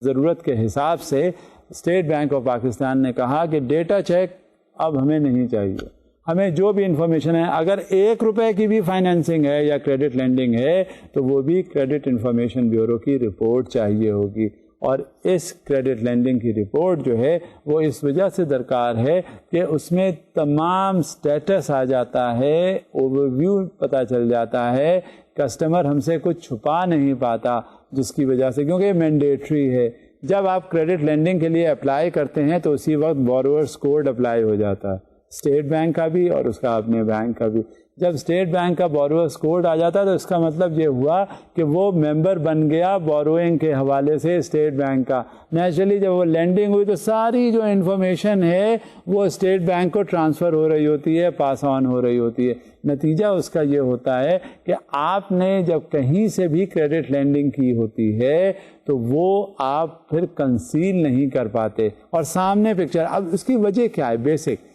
ضرورت کے حساب سے اسٹیٹ بینک آف پاکستان نے کہا کہ ڈیٹا چیک اب ہمیں نہیں چاہیے, ہمیں جو بھی انفارمیشن ہے, اگر 1 روپے کی بھی فائنینسنگ ہے یا کریڈٹ لینڈنگ ہے تو وہ بھی کریڈٹ انفارمیشن بیورو کی رپورٹ چاہیے ہوگی. اور اس کریڈٹ لینڈنگ کی رپورٹ جو ہے وہ اس وجہ سے درکار ہے کہ اس میں تمام سٹیٹس آ جاتا ہے, اوور ویو پتہ چل جاتا ہے, کسٹمر ہم سے کچھ چھپا نہیں پاتا, جس کی وجہ سے کیونکہ مینڈیٹری ہے. جب آپ کریڈٹ لینڈنگ کے لیے اپلائی کرتے ہیں تو اسی وقت بورورز کوڈ اپلائی ہو جاتا ہے, اسٹیٹ بینک کا بھی اور اس کا اپنے بینک کا بھی. جب اسٹیٹ بینک کا بوروورس کوڈ آ جاتا ہے تو اس کا مطلب یہ ہوا کہ وہ ممبر بن گیا بوروئنگ کے حوالے سے اسٹیٹ بینک کا. نیچرلی جب وہ لینڈنگ ہوئی تو ساری جو انفارمیشن ہے وہ اسٹیٹ بینک کو ٹرانسفر ہو رہی ہوتی ہے, پاس آن ہو رہی ہوتی ہے. نتیجہ اس کا یہ ہوتا ہے کہ آپ نے جب کہیں سے بھی کریڈٹ لینڈنگ کی ہوتی ہے تو وہ آپ پھر کنسیل نہیں کر پاتے. اور سامنے پکچر, اب اس کی وجہ کیا ہے بیسک,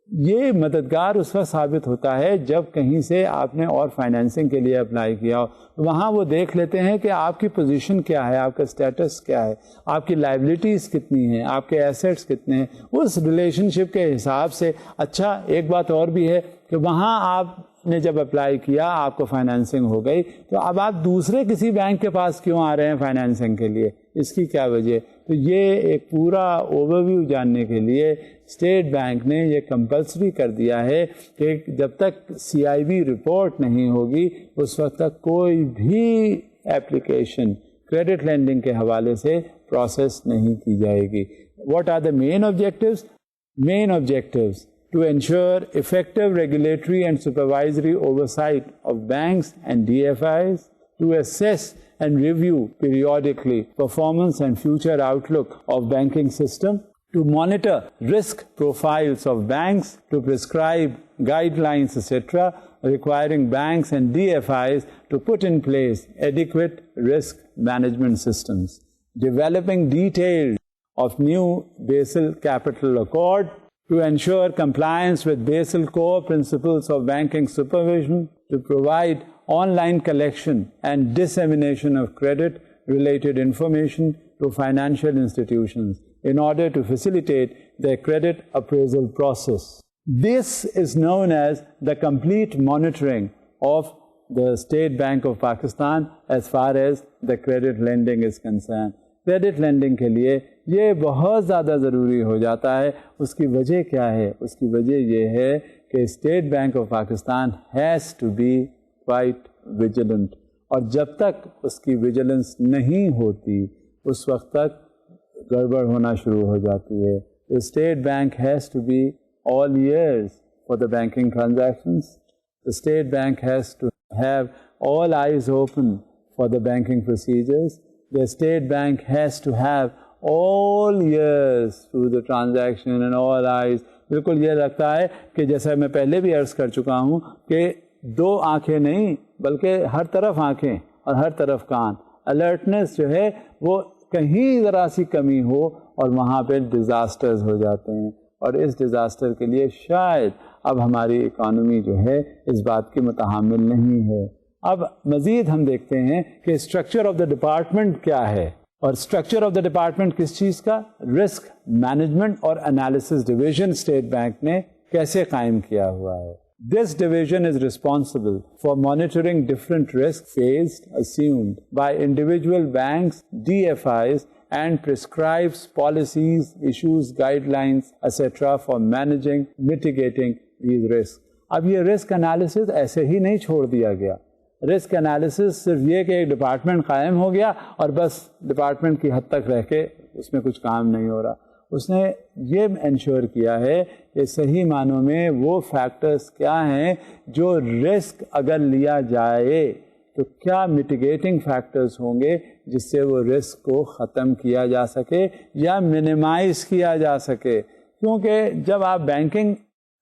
یہ مددگار اس وقت ثابت ہوتا ہے جب کہیں سے آپ نے اور فائنینسنگ کے لیے اپلائی کیا ہو, وہاں وہ دیکھ لیتے ہیں کہ آپ کی پوزیشن کیا ہے, آپ کا اسٹیٹس کیا ہے, آپ کی لائبلٹیز کتنی ہیں, آپ کے ایسیٹس کتنے ہیں. اس ریلیشن شپ کے حساب سے. اچھا ایک بات اور بھی ہے کہ وہاں آپ نے جب اپلائی کیا آپ کو فائنینسنگ ہو گئی, تو اب آپ دوسرے کسی بینک کے پاس کیوں آ رہے ہیں فائنینسنگ کے لیے, اس کی کیا وجہ. تو یہ ایک پورا اوور ویو جاننے کے لیے اسٹیٹ بینک نے یہ کمپلسری کر دیا ہے کہ جب تک CIB رپورٹ نہیں ہوگی اس وقت تک کوئی بھی ایپلیکیشن کریڈٹ لینڈنگ کے حوالے سے پروسیس نہیں کی جائے گی. What are the main objectives? Main objectives to ensure effective regulatory and supervisory oversight of banks and DFIs, to assess and review periodically performance and future outlook of banking system, to monitor risk profiles of banks, to prescribe guidelines, etc., requiring banks and DFIs to put in place adequate risk management systems, developing details of new Basel Capital Accord, to ensure compliance with Basel core principles of banking supervision, to provide online collection and dissemination of credit-related information to financial institutions in order to facilitate their credit appraisal process. This is known as the complete monitoring of the State Bank of Pakistan as far as the credit lending is concerned. Credit lending کے لیے یہ بہت زیادہ ضروری ہو جاتا ہے. اس کی وجہ کیا ہے؟ اس کی وجہ یہ ہے کہ State Bank of Pakistan has to be quite vigilant, اور جب تک اس کی ویجیلنس نہیں ہوتی اس وقت تک گڑبڑ ہونا شروع ہو جاتی ہے. State Bank has to be all ears for the banking transactions. State Bank has to have all eyes open for the banking procedures. The state bank has to have all ears through the transaction and all eyes. بالکل یہ لگتا ہے کہ جیسا میں پہلے بھی عرض کر چکا ہوں کہ دو آنکھیں نہیں بلکہ ہر طرف آنکھیں اور ہر طرف کان. الرٹنس جو ہے وہ کہیں ذرا سی کمی ہو اور وہاں پہ ڈیزاسٹرز ہو جاتے ہیں, اور اس ڈیزاسٹر کے لیے شاید اب ہماری اکانومی جو ہے اس بات کی متحمل نہیں ہے. اب مزید ہم دیکھتے ہیں کہ اسٹرکچر آف دا ڈپارٹمنٹ کیا ہے, اور اسٹرکچر آف دا ڈپارٹمنٹ کس چیز کا؟ رسک مینجمنٹ اور انالیسس ڈویژن اسٹیٹ بینک نے کیسے قائم کیا ہوا ہے. This division is responsible for monitoring different risk faced assumed by individual banks, DFIs, and prescribes policies, issues, guidelines, etc. for managing, mitigating these risks. اب یہ risk analysis ایسے ہی نہیں چھوڑ دیا گیا. رسک انالیسس صرف یہ کہ ایک ڈپارٹمنٹ قائم ہو گیا اور بس ڈپارٹمنٹ کی حد تک رہ کے اس میں کچھ کام نہیں ہو رہا. اس نے یہ انشور کیا ہے کہ صحیح معنوں میں وہ فیکٹرز کیا ہیں جو رسک اگر لیا جائے تو کیا میٹیگیٹنگ فیکٹرز ہوں گے جس سے وہ رسک کو ختم کیا جا سکے یا منیمائز کیا جا سکے. کیونکہ جب آپ بینکنگ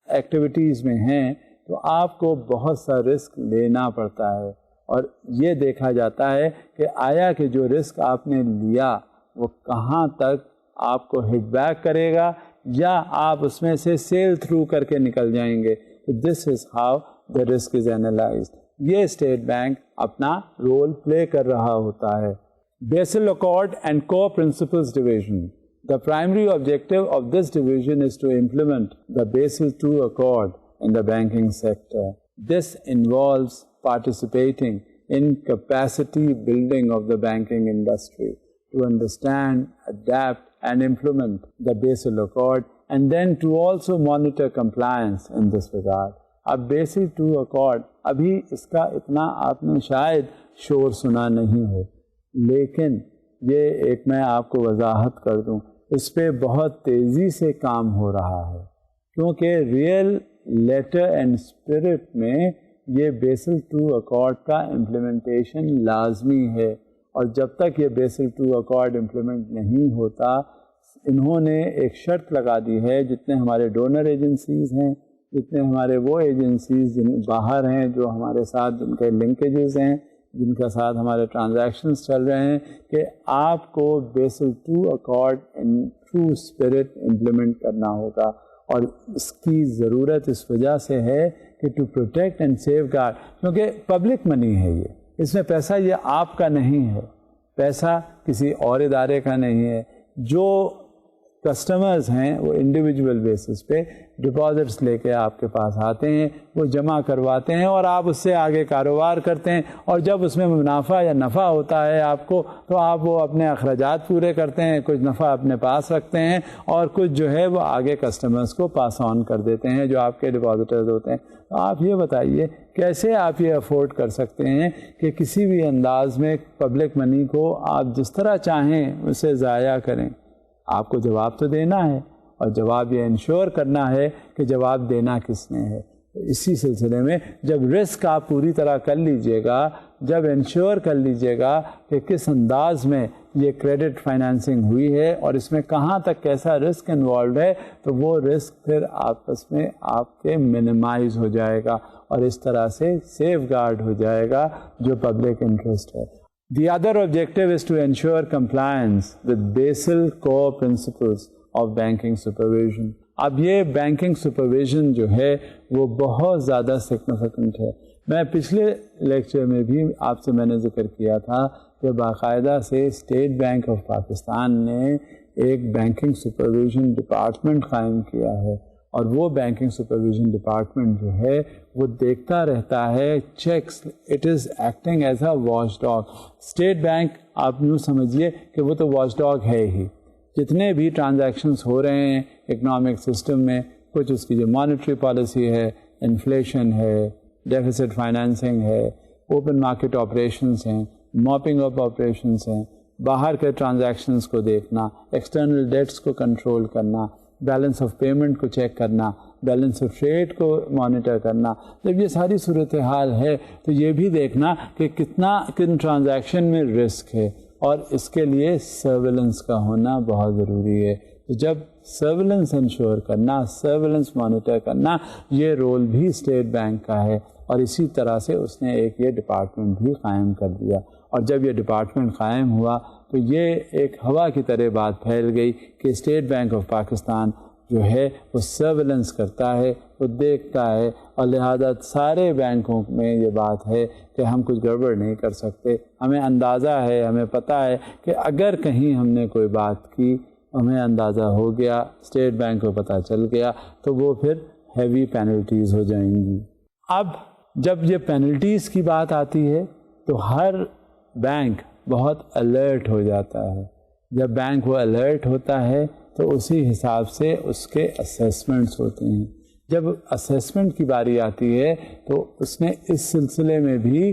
ایکٹیویٹیز میں ہیں تو آپ کو بہت سا رسک لینا پڑتا ہے, اور یہ دیکھا جاتا ہے کہ آیا کہ جو رسک آپ نے لیا وہ کہاں تک آپ کو ہٹ بیک کرے گا یا آپ اس میں سے سیل تھرو کر کے نکل جائیں گے. This is how the risk is analysed. یہ اسٹیٹ بینک اپنا رول پلے کر رہا ہوتا ہے. Basel accord and core principles division. The primary objective of this division is to implement the Basel II Accord in the banking sector. This involves participating in capacity building of the banking industry to understand, adapt, and implement the Basel Accord, and then to also monitor compliance in this regard. اب Basel II Accord ابھی اس کا اتنا آپ نے شاید شور سنا نہیں ہو, لیکن یہ ایک میں آپ کو وضاحت کر دوں, اس پہ بہت تیزی سے کام ہو رہا ہے. کیونکہ ریئل لیٹر اینڈ اسپرٹ میں یہ بیسل II ایکارڈ کا امپلیمنٹیشن لازمی ہے، اور جب تک یہ بیسل II ایکارڈ امپلیمنٹ نہیں ہوتا، انہوں نے ایک شرط لگا دی ہے، جتنے ہمارے ڈونر ایجنسیز ہیں، جتنے ہمارے وہ ایجنسیز جن باہر ہیں جو ہمارے ساتھ جن کے لنکیجز ہیں، جن کے ساتھ ہمارے ٹرانزیکشنز چل رہے ہیں، کہ آپ کو Basel II accord in true spirit implement کرنا ہوگا. اور اس کی ضرورت اس وجہ سے ہے کہ to protect and safeguard, کیونکہ پبلک منی ہے، یہ اس میں پیسہ یہ آپ کا نہیں ہے، پیسہ کسی اور ادارے کا نہیں ہے. جو کسٹمرز ہیں وہ انڈیویجول بیسس پہ ڈپازٹس لے کے آپ کے پاس آتے ہیں، وہ جمع کرواتے ہیں اور آپ اس سے آگے کاروبار کرتے ہیں، اور جب اس میں منافع یا نفع ہوتا ہے آپ کو، تو آپ وہ اپنے اخراجات پورے کرتے ہیں، کچھ نفع اپنے پاس رکھتے ہیں اور کچھ جو ہے وہ آگے کسٹمرز کو پاس آن کر دیتے ہیں جو آپ کے ڈپازٹرز ہوتے ہیں. آپ یہ بتائیے کیسے آپ یہ افورڈ کر سکتے ہیں کہ کسی بھی انداز میں پبلک منی کو آپ جس طرح چاہیں اسے ضائع کریں؟ آپ کو جواب تو دینا ہے، اور جواب یہ انشور کرنا ہے کہ جواب دینا کس نے ہے. اسی سلسلے میں جب رسک آپ پوری طرح کر لیجئے گا، جب انشور کر لیجئے گا کہ کس انداز میں یہ کریڈٹ فائنینسنگ ہوئی ہے اور اس میں کہاں تک کیسا رسک انوالوڈ ہے، تو وہ رسک پھر آپس میں آپ کے منیمائز ہو جائے گا اور اس طرح سے سیف گارڈ ہو جائے گا جو پبلک انٹرسٹ ہے. The other objective is to ensure compliance with Basel core principles of banking supervision. اب یہ بینکنگ سپرویژن جو ہے وہ بہت زیادہ سگنیفیکنٹ ہے. میں پچھلے لیکچر میں بھی آپ سے میں نے ذکر کیا تھا کہ باقاعدہ سے اسٹیٹ بینک آف پاکستان نے ایک بینکنگ سپرویژن ڈپارٹمنٹ قائم کیا ہے، اور وہ بینکنگ سپرویژن ڈپارٹمنٹ جو ہے وہ دیکھتا رہتا ہے checks, it is acting as a watchdog. State Bank آپ یوں سمجھیے کہ وہ تو واچ ڈاگ ہے ہی. جتنے بھی ٹرانزیکشنز ہو رہے ہیں اکنامک سسٹم میں، کچھ اس کی جو مانیٹری پالیسی ہے، انفلیشن ہے، ڈیفیسٹ فائنینسنگ ہے، اوپن مارکیٹ آپریشنز ہیں، موپنگ اپ آپریشنز ہیں، باہر کے ٹرانزیکشنز کو دیکھنا، ایکسٹرنل ڈیٹس کو کنٹرول کرنا، بیلنس آف پیمنٹ کو چیک کرنا، بیلنس آف ٹریڈ کو مانیٹر کرنا. جب یہ ساری صورتحال ہے تو یہ بھی دیکھنا کہ کن ٹرانزیکشن میں رسک ہے، اور اس کے لیے سرویلنس کا ہونا بہت ضروری ہے. تو جب سرویلنس انشور کرنا، سرویلنس مانیٹر کرنا، یہ رول بھی اسٹیٹ بینک کا ہے، اور اسی طرح سے اس نے ایک یہ ڈپارٹمنٹ بھی قائم کر دیا. اور جب یہ ڈپارٹمنٹ قائم ہوا تو یہ ایک ہوا کی طرح بات پھیل گئی کہ اسٹیٹ بینک آف پاکستان جو ہے وہ سرویلنس کرتا ہے، وہ دیکھتا ہے، اور لہذا سارے بینکوں میں یہ بات ہے کہ ہم کچھ گڑبڑ نہیں کر سکتے. ہمیں اندازہ ہے، ہمیں پتہ ہے کہ اگر کہیں ہم نے کوئی بات کی، ہمیں اندازہ ہو گیا، اسٹیٹ بینک کو پتہ چل گیا، تو وہ پھر ہیوی پینلٹیز ہو جائیں گی. اب جب یہ پینلٹیز کی بات آتی ہے تو ہر بینک بہت الرٹ ہو جاتا ہے. جب بینک وہ الرٹ ہوتا ہے تو اسی حساب سے اس کے اسیسمنٹس ہوتے ہیں. جب اسیسمنٹ کی باری آتی ہے تو اس نے اس سلسلے میں بھی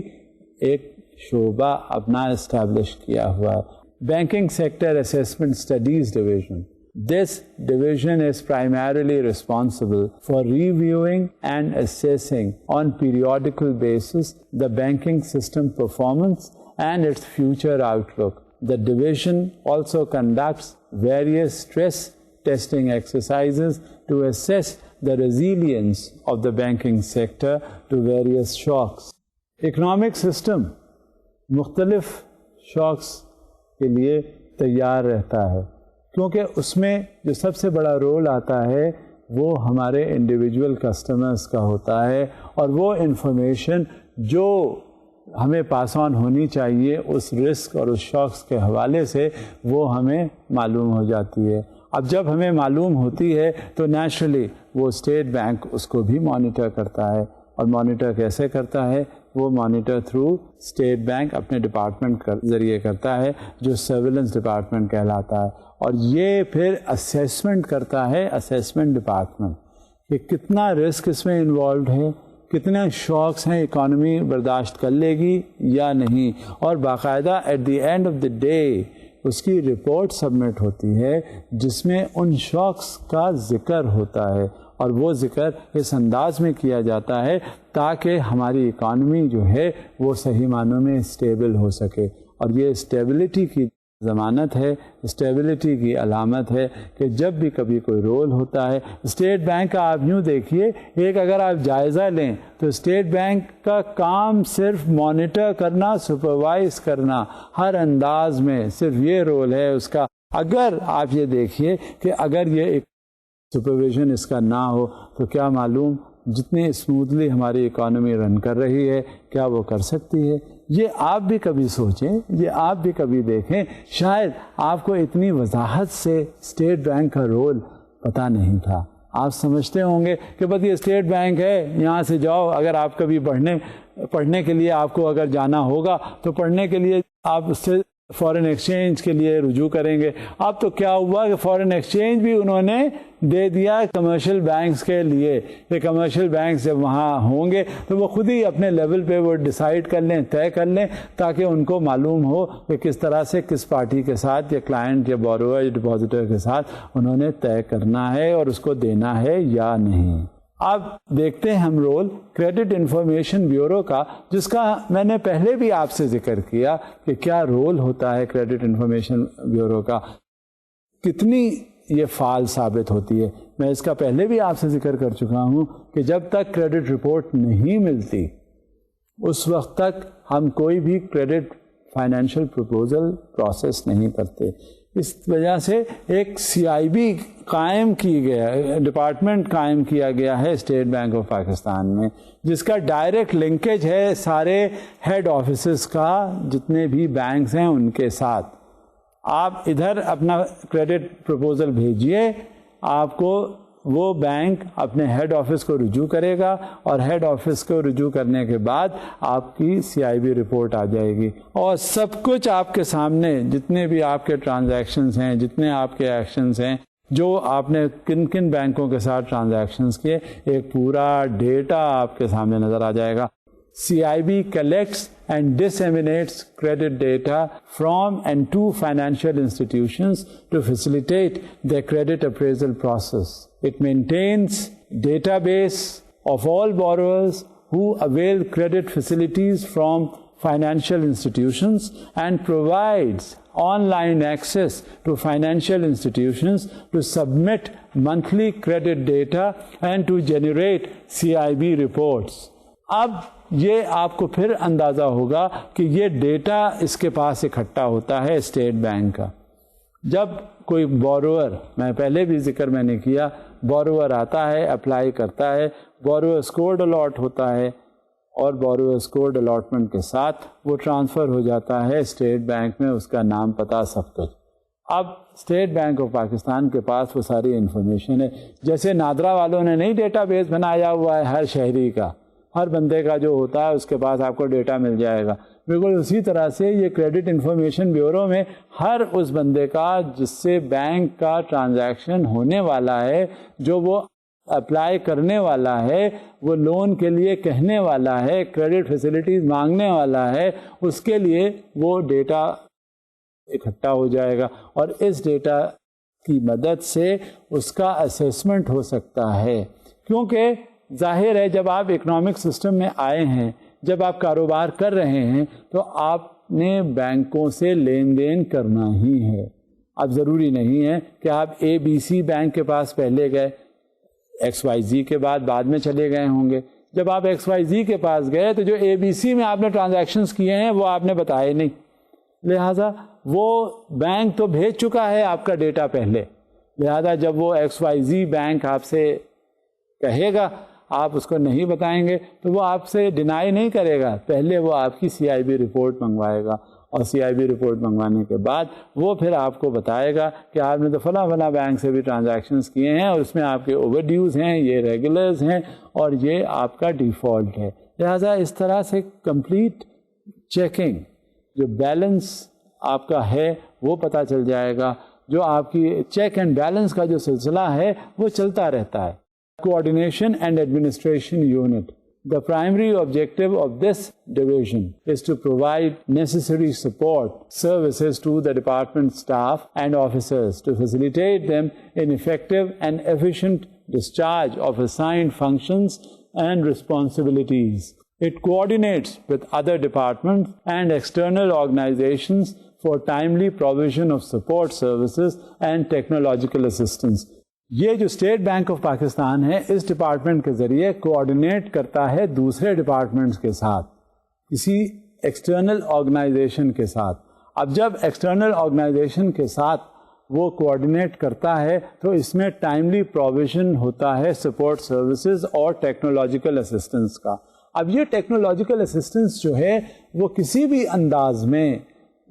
ایک شعبہ اپنا اسٹیبلش کیا ہوا ہے، banking sector assessment studies division. This division is primarily responsible for reviewing and assessing on periodical basis the banking system performance and its future outlook. The division also conducts various stress testing exercises to assess the resilience of the banking sector to various shocks. Economic system مختلف shocks کے لیے تیار رہتا ہے، کیونکہ اس میں جو سب سے بڑا رول آتا ہے وہ ہمارے انڈیویجول کسٹمرز کا ہوتا ہے، اور وہ انفارمیشن جو ہمیں پاس آن ہونی چاہیے اس رسک اور اس شاکس کے حوالے سے وہ ہمیں معلوم ہو جاتی ہے. اب جب ہمیں معلوم ہوتی ہے تو نیچرلی وہ اسٹیٹ بینک اس کو بھی مانیٹر کرتا ہے. اور مانیٹر کیسے کرتا ہے؟ وہ مانیٹر تھرو اسٹیٹ بینک اپنے ڈپارٹمنٹ کے ذریعے کرتا ہے جو سرویلنس ڈپارٹمنٹ کہلاتا ہے. اور یہ پھر اسیسمنٹ کرتا ہے اسیسمنٹ ڈپارٹمنٹ کہ کتنا رسک اس میں انوالوڈ ہے، کتنے شاکس ہیں اکانومی برداشت کر لے گی یا نہیں، اور باقاعدہ at the end of the day اس کی رپورٹ سبمٹ ہوتی ہے جس میں ان شاکس کا ذکر ہوتا ہے. اور وہ ذکر اس انداز میں کیا جاتا ہے تاکہ ہماری اکانومی جو ہے وہ صحیح معنوں میں اسٹیبل ہو سکے. اور یہ اسٹیبلٹی کی ضمانت ہے, اسٹیبلٹی کی علامت ہے کہ جب بھی کبھی کوئی رول ہوتا ہے اسٹیٹ بینک کا, آپ یوں دیکھیے ایک اگر آپ جائزہ لیں تو اسٹیٹ بینک کا کام صرف مانیٹر کرنا, سپروائز کرنا, ہر انداز میں صرف یہ رول ہے اس کا. اگر آپ یہ دیکھیے کہ اگر یہ ایک سپرویژن اس کا نہ ہو تو کیا معلوم جتنی اسموتھلی ہماری اکانومی رن کر رہی ہے کیا وہ کر سکتی ہے. یہ آپ بھی کبھی سوچیں, یہ آپ بھی کبھی دیکھیں, شاید آپ کو اتنی وضاحت سے اسٹیٹ بینک کا رول پتہ نہیں تھا. آپ سمجھتے ہوں گے کہ بس یہ اسٹیٹ بینک ہے, یہاں سے جاؤ, اگر آپ کبھی پڑھنے کے لیے آپ کو اگر جانا ہوگا تو پڑھنے کے لیے آپ اس سے فارن ایکسچینج کے لیے رجوع کریں گے. اب تو کیا ہوا کہ فارن ایکسچینج بھی انہوں نے دے دیا کمرشل بینکس کے لیے. یہ کمرشل بینکس جب وہاں ہوں گے تو وہ خود ہی اپنے لیول پہ وہ ڈیسائیڈ کر لیں, طے کر لیں, تاکہ ان کو معلوم ہو کہ کس طرح سے کس پارٹی کے ساتھ یا کلائنٹ یا بوروور یا ڈپازیٹر کے ساتھ انہوں نے طے کرنا ہے اور اس کو دینا ہے یا نہیں. اب دیکھتے ہیں ہم رول کریڈٹ انفارمیشن بیورو کا, جس کا میں نے پہلے بھی آپ سے ذکر کیا کہ کیا رول ہوتا ہے کریڈٹ انفارمیشن بیورو کا, کتنی یہ فعال ثابت ہوتی ہے. میں اس کا پہلے بھی آپ سے ذکر کر چکا ہوں کہ جب تک کریڈٹ رپورٹ نہیں ملتی اس وقت تک ہم کوئی بھی کریڈٹ فائنینشیل پروپوزل پروسیس نہیں کرتے. اس وجہ سے ایک CIB قائم کی گیا, ڈپارٹمنٹ قائم کیا گیا ہے اسٹیٹ بینک آف پاکستان میں, جس کا ڈائریکٹ لنکیج ہے سارے ہیڈ آفیسز کا جتنے بھی بینکس ہیں ان کے ساتھ. آپ ادھر اپنا کریڈٹ پروپوزل بھیجیے, آپ کو وہ بینک اپنے ہیڈ آفس کو رجوع کرے گا اور ہیڈ آفس کو رجوع کرنے کے بعد آپ کی CIB رپورٹ آ جائے گی اور سب کچھ آپ کے سامنے, جتنے بھی آپ کے ٹرانزیکشنز ہیں, جتنے آپ کے ایکشنز ہیں, جو آپ نے کن کن بینکوں کے ساتھ ٹرانزیکشنز کیے, ایک پورا ڈیٹا آپ کے سامنے نظر آ جائے گا. CIB collects and disseminates credit data from and to financial institutions to facilitate their credit appraisal process. It maintains database of all borrowers who avail credit facilities from financial institutions and provides online access to financial institutions to submit monthly credit data and to generate CIB reports. اب یہ آپ کو پھر اندازہ ہوگا کہ یہ data اس کے پاس اکٹھا ہوتا ہے اسٹیٹ بینک کا. جب کوئی بوروور, میں پہلے بھی ذکر میں نے کیا, بوروور آتا ہے, اپلائی کرتا ہے, بوروورز کوڈ الاٹ ہوتا ہے اور بوروورز کوڈ الاٹمنٹ کے ساتھ وہ ٹرانسفر ہو جاتا ہے اسٹیٹ بینک میں, اس کا نام پتہ سب کچھ. اب اسٹیٹ بینک آف پاکستان کے پاس وہ ساری انفارمیشن ہے. جیسے نادرا والوں نے نہیں ڈیٹا بیس بنایا ہوا ہے ہر شہری کا, ہر بندے کا جو ہوتا ہے اس کے پاس آپ کو ڈیٹا مل جائے گا, بالکل اسی طرح سے یہ کریڈٹ انفارمیشن بیورو میں ہر اس بندے کا جس سے بینک کا ٹرانزیکشن ہونے والا ہے, جو وہ اپلائی کرنے والا ہے, وہ لون کے لیے کہنے والا ہے, کریڈٹ فیسلٹیز مانگنے والا ہے, اس کے لیے وہ ڈیٹا اکٹھا ہو جائے گا اور اس ڈیٹا کی مدد سے اس کا اسیسمنٹ ہو سکتا ہے. کیونکہ ظاہر ہے جب آپ اکنامک سسٹم میں آئے ہیں, جب آپ کاروبار کر رہے ہیں تو آپ نے بینکوں سے لین دین کرنا ہی ہے. اب ضروری نہیں ہے کہ آپ ABC بینک کے پاس پہلے گئے, XYZ کے بعد میں چلے گئے ہوں گے. جب آپ XYZ کے پاس گئے تو جو ABC میں آپ نے ٹرانزیکشنز کیے ہیں وہ آپ نے بتائے نہیں, لہذا وہ بینک تو بھیج چکا ہے آپ کا ڈیٹا پہلے, لہذا جب وہ XYZ بینک آپ سے کہے گا آپ اس کو نہیں بتائیں گے تو وہ آپ سے ڈینائی نہیں کرے گا, پہلے وہ آپ کی CIB رپورٹ منگوائے گا اور CIB رپورٹ منگوانے کے بعد وہ پھر آپ کو بتائے گا کہ آپ نے تو فلاں بینک سے بھی ٹرانزیکشنز کیے ہیں اور اس میں آپ کے اوور ڈیوز ہیں, یہ ریگولرز ہیں اور یہ آپ کا ڈیفالٹ ہے. لہٰذا اس طرح سے کمپلیٹ چیکنگ, جو بیلنس آپ کا ہے وہ پتہ چل جائے گا, جو آپ کی چیک اینڈ بیلنس کا جو سلسلہ ہے وہ چلتا رہتا ہے. Coordination and administration unit, The primary objective of this division is to provide necessary support services to the department staff and officers to facilitate them in effective and efficient discharge of assigned functions and responsibilities. It coordinates with other departments and external organizations for timely provision of support services and technological assistance. یہ جو state Bank of Pakistan ہے اس department کے ذریعے coordinate کرتا ہے دوسرے departments کے ساتھ، کسی ایکسٹرنل آرگنائزیشن کے ساتھ. اب جب ایکسٹرنل آرگنائزیشن کے ساتھ وہ کوآرڈینیٹ کرتا ہے تو اس میں ٹائملی پروویژن ہوتا ہے سپورٹ سروسز اور ٹیکنالوجیکل اسسٹنس کا. اب یہ ٹیکنالوجیکل اسسٹنس جو ہے وہ کسی بھی انداز میں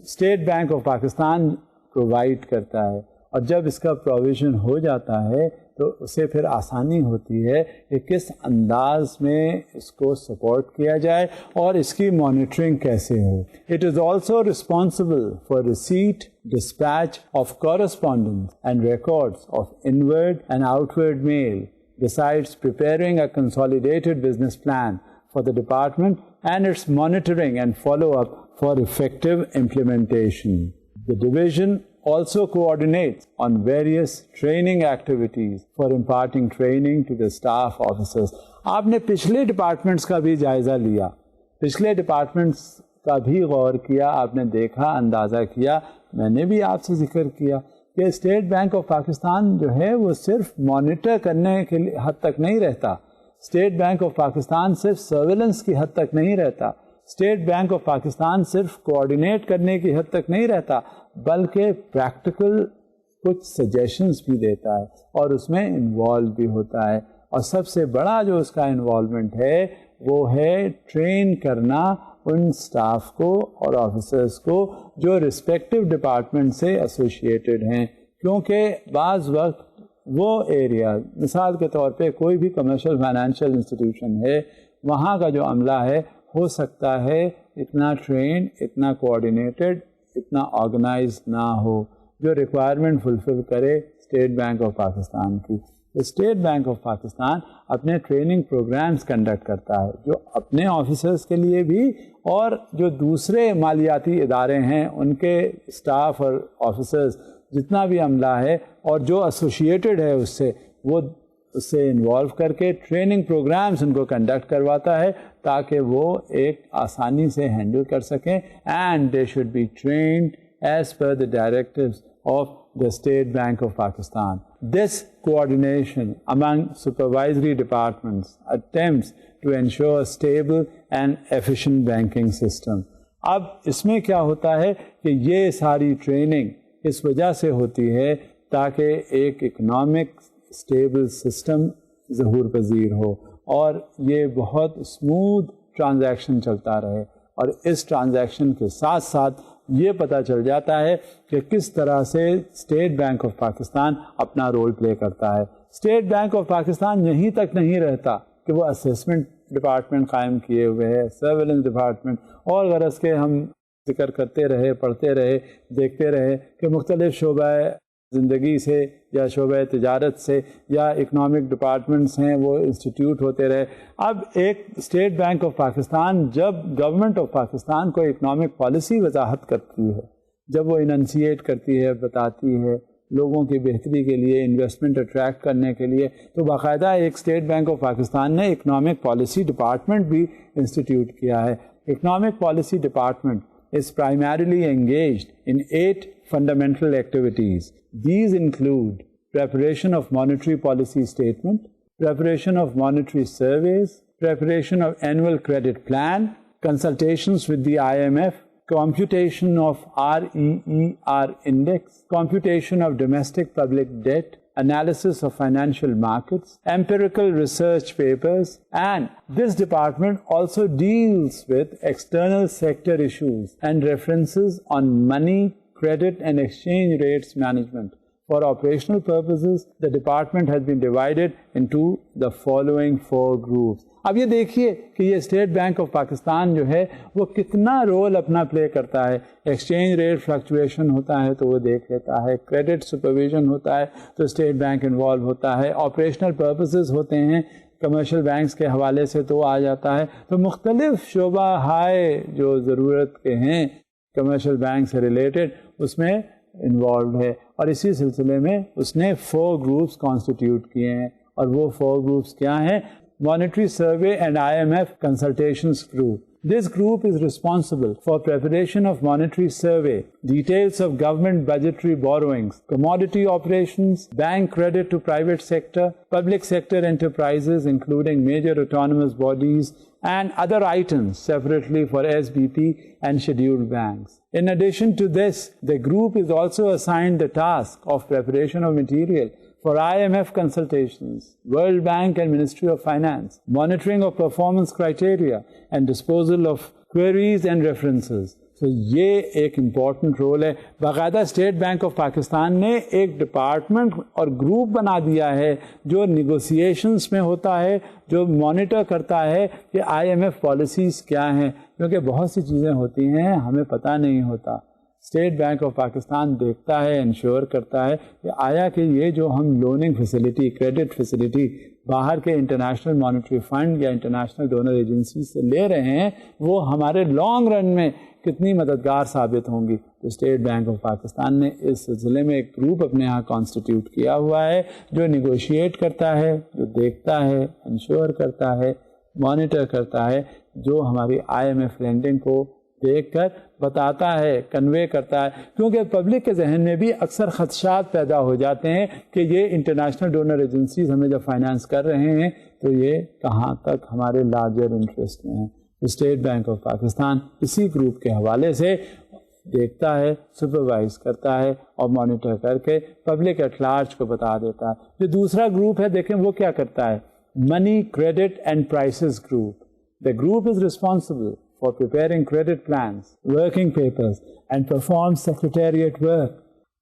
state Bank of Pakistan provide کرتا ہے، اور جب اس کا پروویژن ہو جاتا ہے تو اسے پھر آسانی ہوتی ہے کہ کس انداز میں اس کو سپورٹ کیا جائے اور اس کی مانیٹرنگ کیسے ہو. It is also responsible for receipt, dispatch of correspondence and records of inward and outward mail besides preparing a consolidated business plan for the department and its monitoring and follow-up for effective implementation. The division also coordinates on various training activities for imparting training to the staff officers. آپ نے پچھلے departments کا بھی جائزہ لیا، پچھلے departments کا بھی غور کیا، آپ نے دیکھا، اندازہ کیا. میں نے بھی آپ سے ذکر کیا کہ اسٹیٹ بینک آف پاکستان جو ہے وہ صرف مانیٹر کرنے کے حد تک نہیں رہتا، اسٹیٹ بینک آف پاکستان صرف سرویلنس کی حد تک نہیں رہتا، اسٹیٹ بینک آف پاکستان صرف کوآرڈینیٹ کرنے کی حد تک نہیں رہتا، بلکہ پریکٹیکل کچھ سجیشنز بھی دیتا ہے اور اس میں انوالو بھی ہوتا ہے. اور سب سے بڑا جو اس کا انوالومنٹ ہے وہ ہے ٹرین کرنا ان سٹاف کو اور آفیسرس کو جو رسپیکٹو ڈپارٹمنٹ سے ایسوسیٹڈ ہیں، کیونکہ بعض وقت وہ ایریا، مثال کے طور پہ کوئی بھی کمرشل فائنینشیل انسٹیٹیوشن ہے، وہاں کا جو عملہ ہے ہو سکتا ہے اتنا ٹرین، اتنا کوآرڈینیٹڈ، اتنا آرگنائز نہ ہو جو ریکوائرمنٹ فلفل کرے اسٹیٹ بینک آف پاکستان کی. اسٹیٹ بینک آف پاکستان اپنے ٹریننگ پروگرامز کنڈکٹ کرتا ہے جو اپنے آفیسرز کے لیے بھی اور جو دوسرے مالیاتی ادارے ہیں ان کے اسٹاف اور آفیسرز جتنا بھی عملہ ہے اور جو ایسوسیٹڈ ہے اس سے، وہ اس سے انوالو کر کے ٹریننگ پروگرامز ان کو کنڈکٹ کرواتا ہے تاکہ وہ ایک آسانی سے ہینڈل کر سکیں. And they should be trained as per the directives of the State Bank of Pakistan. This coordination among supervisory departments attempts to ensure a stable and efficient banking system. اب اس میں کیا ہوتا ہے کہ یہ ساری ٹریننگ اس وجہ سے ہوتی ہے تاکہ ایک اکنامک اسٹیبل سسٹم ظہور پذیر ہو اور یہ بہت اسموتھ ٹرانزیکشن چلتا رہے، اور اس ٹرانزیکشن کے ساتھ ساتھ یہ پتہ چل جاتا ہے کہ کس طرح سے اسٹیٹ بینک آف پاکستان اپنا رول پلے کرتا ہے. اسٹیٹ بینک آف پاکستان یہیں تک نہیں رہتا کہ وہ اسیسمنٹ ڈپارٹمنٹ قائم کیے ہوئے ہے، سرویلنس ڈپارٹمنٹ، اور غرض کے ہم ذکر کرتے رہے، پڑھتے رہے، دیکھتے رہے کہ مختلف شعبہ زندگی سے یا شعبہ تجارت سے یا اکنامک ڈپارٹمنٹس ہیں وہ انسٹیٹیوٹ ہوتے رہے. اب ایک اسٹیٹ بینک آف پاکستان جب گورنمنٹ آف پاکستان کو اکنامک پالیسی وضاحت کرتی ہے، جب وہ اننسیٹ کرتی ہے، بتاتی ہے لوگوں کی بہتری کے لیے، انویسٹمنٹ اٹریکٹ کرنے کے لیے، تو باقاعدہ ایک اسٹیٹ بینک آف پاکستان نے اکنامک پالیسی ڈپارٹمنٹ بھی انسٹیٹیوٹ کیا ہے. Economic policy department is primarily engaged in 8 fundamental activities. These include preparation of monetary policy statement, preparation of monetary surveys, preparation of annual credit plan, consultations with the IMF, computation of REER index, computation of domestic public debt, analysis of financial markets, empirical research papers, and this department also deals with external sector issues and references on money, credit, and exchange rates management. For operational purposes, the department has been divided into the following 4 groups. اب یہ دیکھیے کہ یہ state Bank of Pakistan جو ہے وہ کتنا role اپنا پلے کرتا ہے. ایکسچینج ریٹ فلکچویشن ہوتا ہے تو وہ دیکھ لیتا ہے، کریڈٹ سپرویژن ہوتا ہے تو اسٹیٹ بینک انوالو ہوتا ہے، آپریشنل پرپسز ہوتے ہیں کمرشل بینکس کے حوالے سے تو آ جاتا ہے. تو مختلف شعبہ ہائے جو ضرورت کے ہیں کمرشل بینک سے ریلیٹڈ اس میں انوالوڈ ہے, اور اسی سلسلے میں اس نے 4 گروپس کانسٹیٹیوٹ کیے ہیں, اور وہ 4 گروپس کیا ہیں؟ Monetary Survey and IMF Consultations Group. This group is responsible for preparation of monetary survey, details of government budgetary borrowings, commodity operations, bank credit to private sector, public sector enterprises including major autonomous bodies, and other items separately for SBP and scheduled banks. In addition to this, the group is also assigned the task of preparation of material for IMF consultations, World Bank and Ministry of Finance, monitoring of performance criteria, and disposal of queries and references. So یہ ایک important role ہے. باقاعدہ state Bank of Pakistan نے ایک department اور group بنا دیا ہے جو نیگوسیشنس میں ہوتا ہے, جو مانیٹر کرتا ہے کہ IMF پالیسیز کیا ہیں, کیونکہ بہت سی چیزیں ہوتی ہیں ہمیں پتہ نہیں ہوتا. اسٹیٹ بینک آف پاکستان دیکھتا ہے, انشور کرتا ہے کہ آیا کہ یہ جو ہم لوننگ فیسلٹی, کریڈٹ فیسلٹی باہر کے انٹرنیشنل مانیٹری فنڈ یا انٹرنیشنل ڈونر ایجنسی سے لے رہے ہیں وہ ہمارے لانگ رن میں کتنی مددگار ثابت ہوں گی. تو اسٹیٹ بینک آف پاکستان نے اس سلسلے میں ایک گروپ اپنے یہاں کانسٹیٹیوٹ کیا ہوا ہے جو نیگوشیٹ کرتا ہے, جو دیکھتا ہے, انشور کرتا ہے, مانیٹر کرتا ہے, جو ہماری IMF لینڈنگ کو دیکھ کر بتاتا ہے, کنوے کرتا ہے, کیونکہ پبلک کے ذہن میں بھی اکثر خدشات پیدا ہو جاتے ہیں کہ یہ انٹرنیشنل ڈونر ایجنسیز ہمیں جب فائنانس کر رہے ہیں تو یہ کہاں تک ہمارے لارجر انٹرسٹ میں ہیں. اسٹیٹ بینک آف پاکستان اسی گروپ کے حوالے سے دیکھتا ہے, سپروائز کرتا ہے اور مانیٹر کر کے پبلک ایٹ لارج کو بتا دیتا ہے. جو دوسرا گروپ ہے دیکھیں وہ کیا کرتا ہے, money credit and prices group. The group is responsible for preparing credit plans, working papers, and performs secretariat work.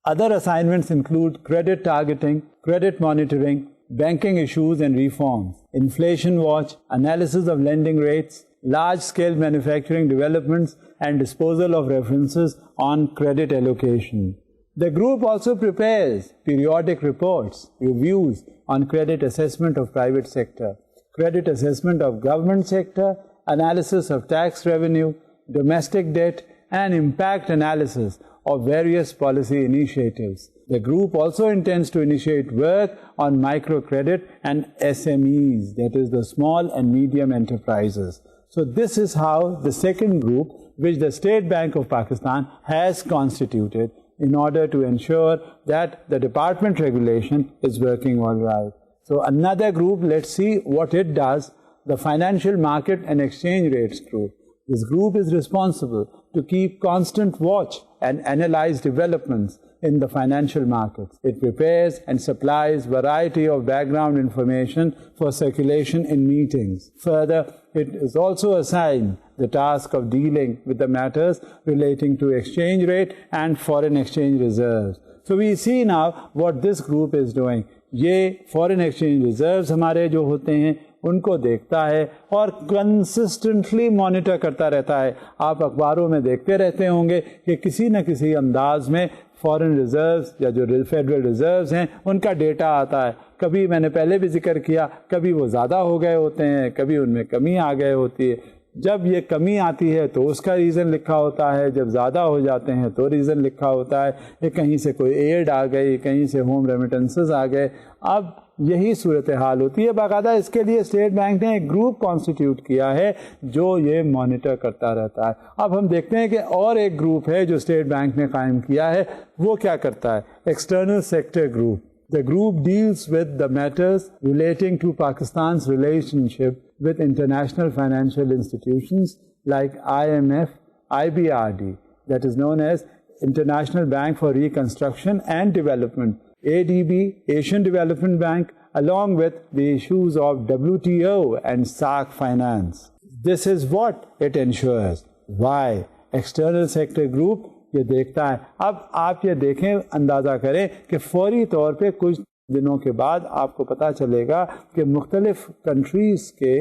Other assignments include credit targeting, credit monitoring, banking issues and reforms, inflation watch, analysis of lending rates, large-scale manufacturing developments, and disposal of references on credit allocation. The group also prepares periodic reports, reviews on credit assessment of private sector, credit assessment of government sector, analysis of tax revenue, domestic debt, and impact analysis of various policy initiatives. The group also intends to initiate work on microcredit and SMEs, that is the small and medium enterprises. So this is how the second group, which the State Bank of Pakistan has constituted in order to ensure that the department regulation is working all right. So another group, let's see what it does, the Financial Market and Exchange Rates Group. This group is responsible to keep constant watch and analyze developments in the financial markets. It prepares and supplies variety of background information for circulation in meetings. Further, it is also assigned the task of dealing with the matters relating to exchange rate and foreign exchange reserves. So we see now what this group is doing. یہ foreign exchange reserves ہمارے جو ہوتے ہیں ان کو دیکھتا ہے اور consistently monitor کرتا رہتا ہے. آپ اخباروں میں دیکھتے رہتے ہوں گے کہ کسی نہ کسی انداز میں فورن ریزروز یا جو فیڈرل ریزروز ہیں ان کا ڈیٹا آتا ہے. کبھی میں نے پہلے بھی ذکر کیا, کبھی وہ زیادہ ہو گئے ہوتے ہیں, کبھی ان میں کمی آ گئے ہوتی ہے. جب یہ کمی آتی ہے تو اس کا ریزن لکھا ہوتا ہے, جب زیادہ ہو جاتے ہیں تو ریزن لکھا ہوتا ہے, کہ کہیں سے کوئی ایڈ آ گئی, کہیں سے ہوم ریمیٹنسز آ گئے. اب یہی صورتحال ہوتی ہے. باقاعدہ اس کے لیے اسٹیٹ بینک نے ایک گروپ کانسٹیٹیوٹ کیا ہے جو یہ مانیٹر کرتا رہتا ہے. اب ہم دیکھتے ہیں کہ اور ایک گروپ ہے جو اسٹیٹ بینک نے قائم کیا ہے, وہ کیا کرتا ہے, external sector group. The group deals with the matters relating to Pakistan's relationship with international financial institutions like IMF, IBRD, that is known as International Bank for Reconstruction and Development, ADB, Asian Development Bank, along with the issues of WTO and SAARC finance. This is what it ensures. Why? External sector group یہ دیکھتا ہے. اب آپ یہ دیکھیں, اندازہ کریں کہ فوری طور پہ کچھ دنوں کے بعد آپ کو پتہ چلے گا کہ مختلف کنٹریز کے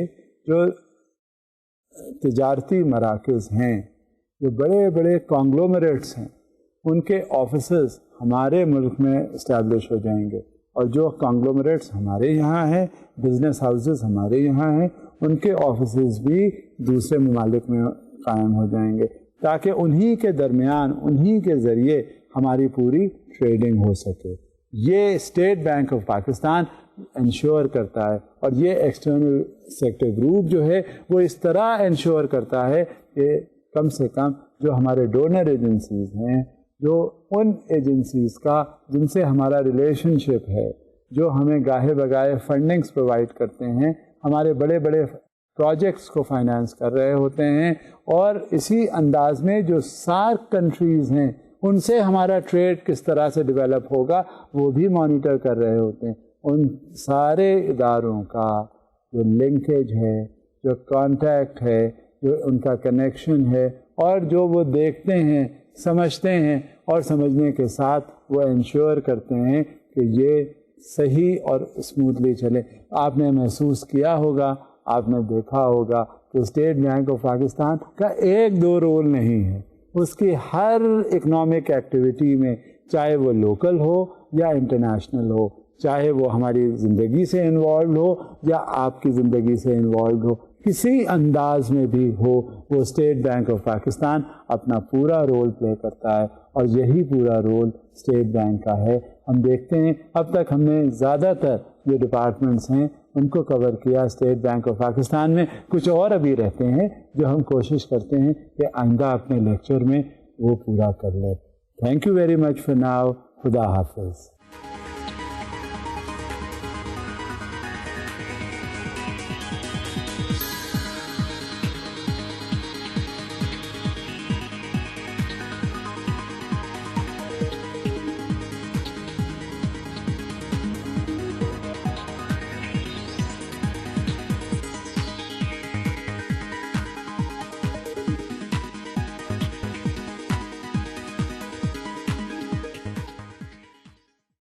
جو تجارتی مراکز ہیں, جو بڑے بڑے کانگلومریٹس ہیں, ان کے آفیسز ہمارے ملک میں اسٹیبلش ہو جائیں گے. اور جو کانگلومریٹس ہمارے یہاں ہیں، بزنس ہاؤسز ہمارے یہاں ہیں، ان کے آفیسز بھی دوسرے ممالک میں قائم ہو جائیں گے، تاکہ انہی کے درمیان، انہی کے ذریعے ہماری پوری ٹریڈنگ ہو سکے۔ یہ state Bank of Pakistan ensure کرتا ہے، اور یہ ایکسٹرنل سیکٹر گروپ جو ہے وہ اس طرح انشور کرتا ہے کہ کم سے کم جو ہمارے ڈونر ایجنسیز ہیں، جو ان ایجنسیز کا جن سے ہمارا ریلیشن شپ ہے، جو ہمیں گاہے بگاہے فنڈنگز پرووائڈ کرتے ہیں، ہمارے بڑے بڑے پروجیکٹس کو فائنانس کر رہے ہوتے ہیں، اور اسی انداز میں جو سارک کنٹریز ہیں ان سے ہمارا ٹریڈ کس طرح سے ڈیولپ ہوگا وہ بھی مانیٹر کر رہے ہوتے ہیں۔ ان سارے اداروں کا جو لنکیج ہے، جو کانٹیکٹ ہے، جو ان کا کنیکشن ہے، اور جو وہ دیکھتے ہیں، سمجھتے ہیں، اور سمجھنے کے ساتھ وہ انشور کرتے ہیں کہ یہ صحیح اور اسموتھلی چلے۔ آپ نے محسوس کیا ہوگا، آپ نے دیکھا ہوگا کہ اسٹیٹ بینک آف پاکستان کا ایک دو رول نہیں ہے، اس کی ہر اکنامک ایکٹیویٹی میں، چاہے وہ لوکل ہو یا انٹرنیشنل ہو، چاہے وہ ہماری زندگی سے انوالوڈ ہو یا آپ کی زندگی سے انوالوڈ ہو، کسی انداز میں بھی ہو، وہ اسٹیٹ بینک آف پاکستان اپنا پورا رول پلے کرتا ہے، اور یہی پورا رول اسٹیٹ بینک کا ہے۔ ہم دیکھتے ہیں اب تک ہم نے زیادہ تر جو ڈپارٹمنٹس ہیں ان کو کور کیا اسٹیٹ بینک آف پاکستان میں، کچھ اور ابھی رہتے ہیں جو ہم کوشش کرتے ہیں کہ آئندہ اپنے لیکچر میں وہ پورا کر لیں۔ Thank you very much for now, خدا حافظ۔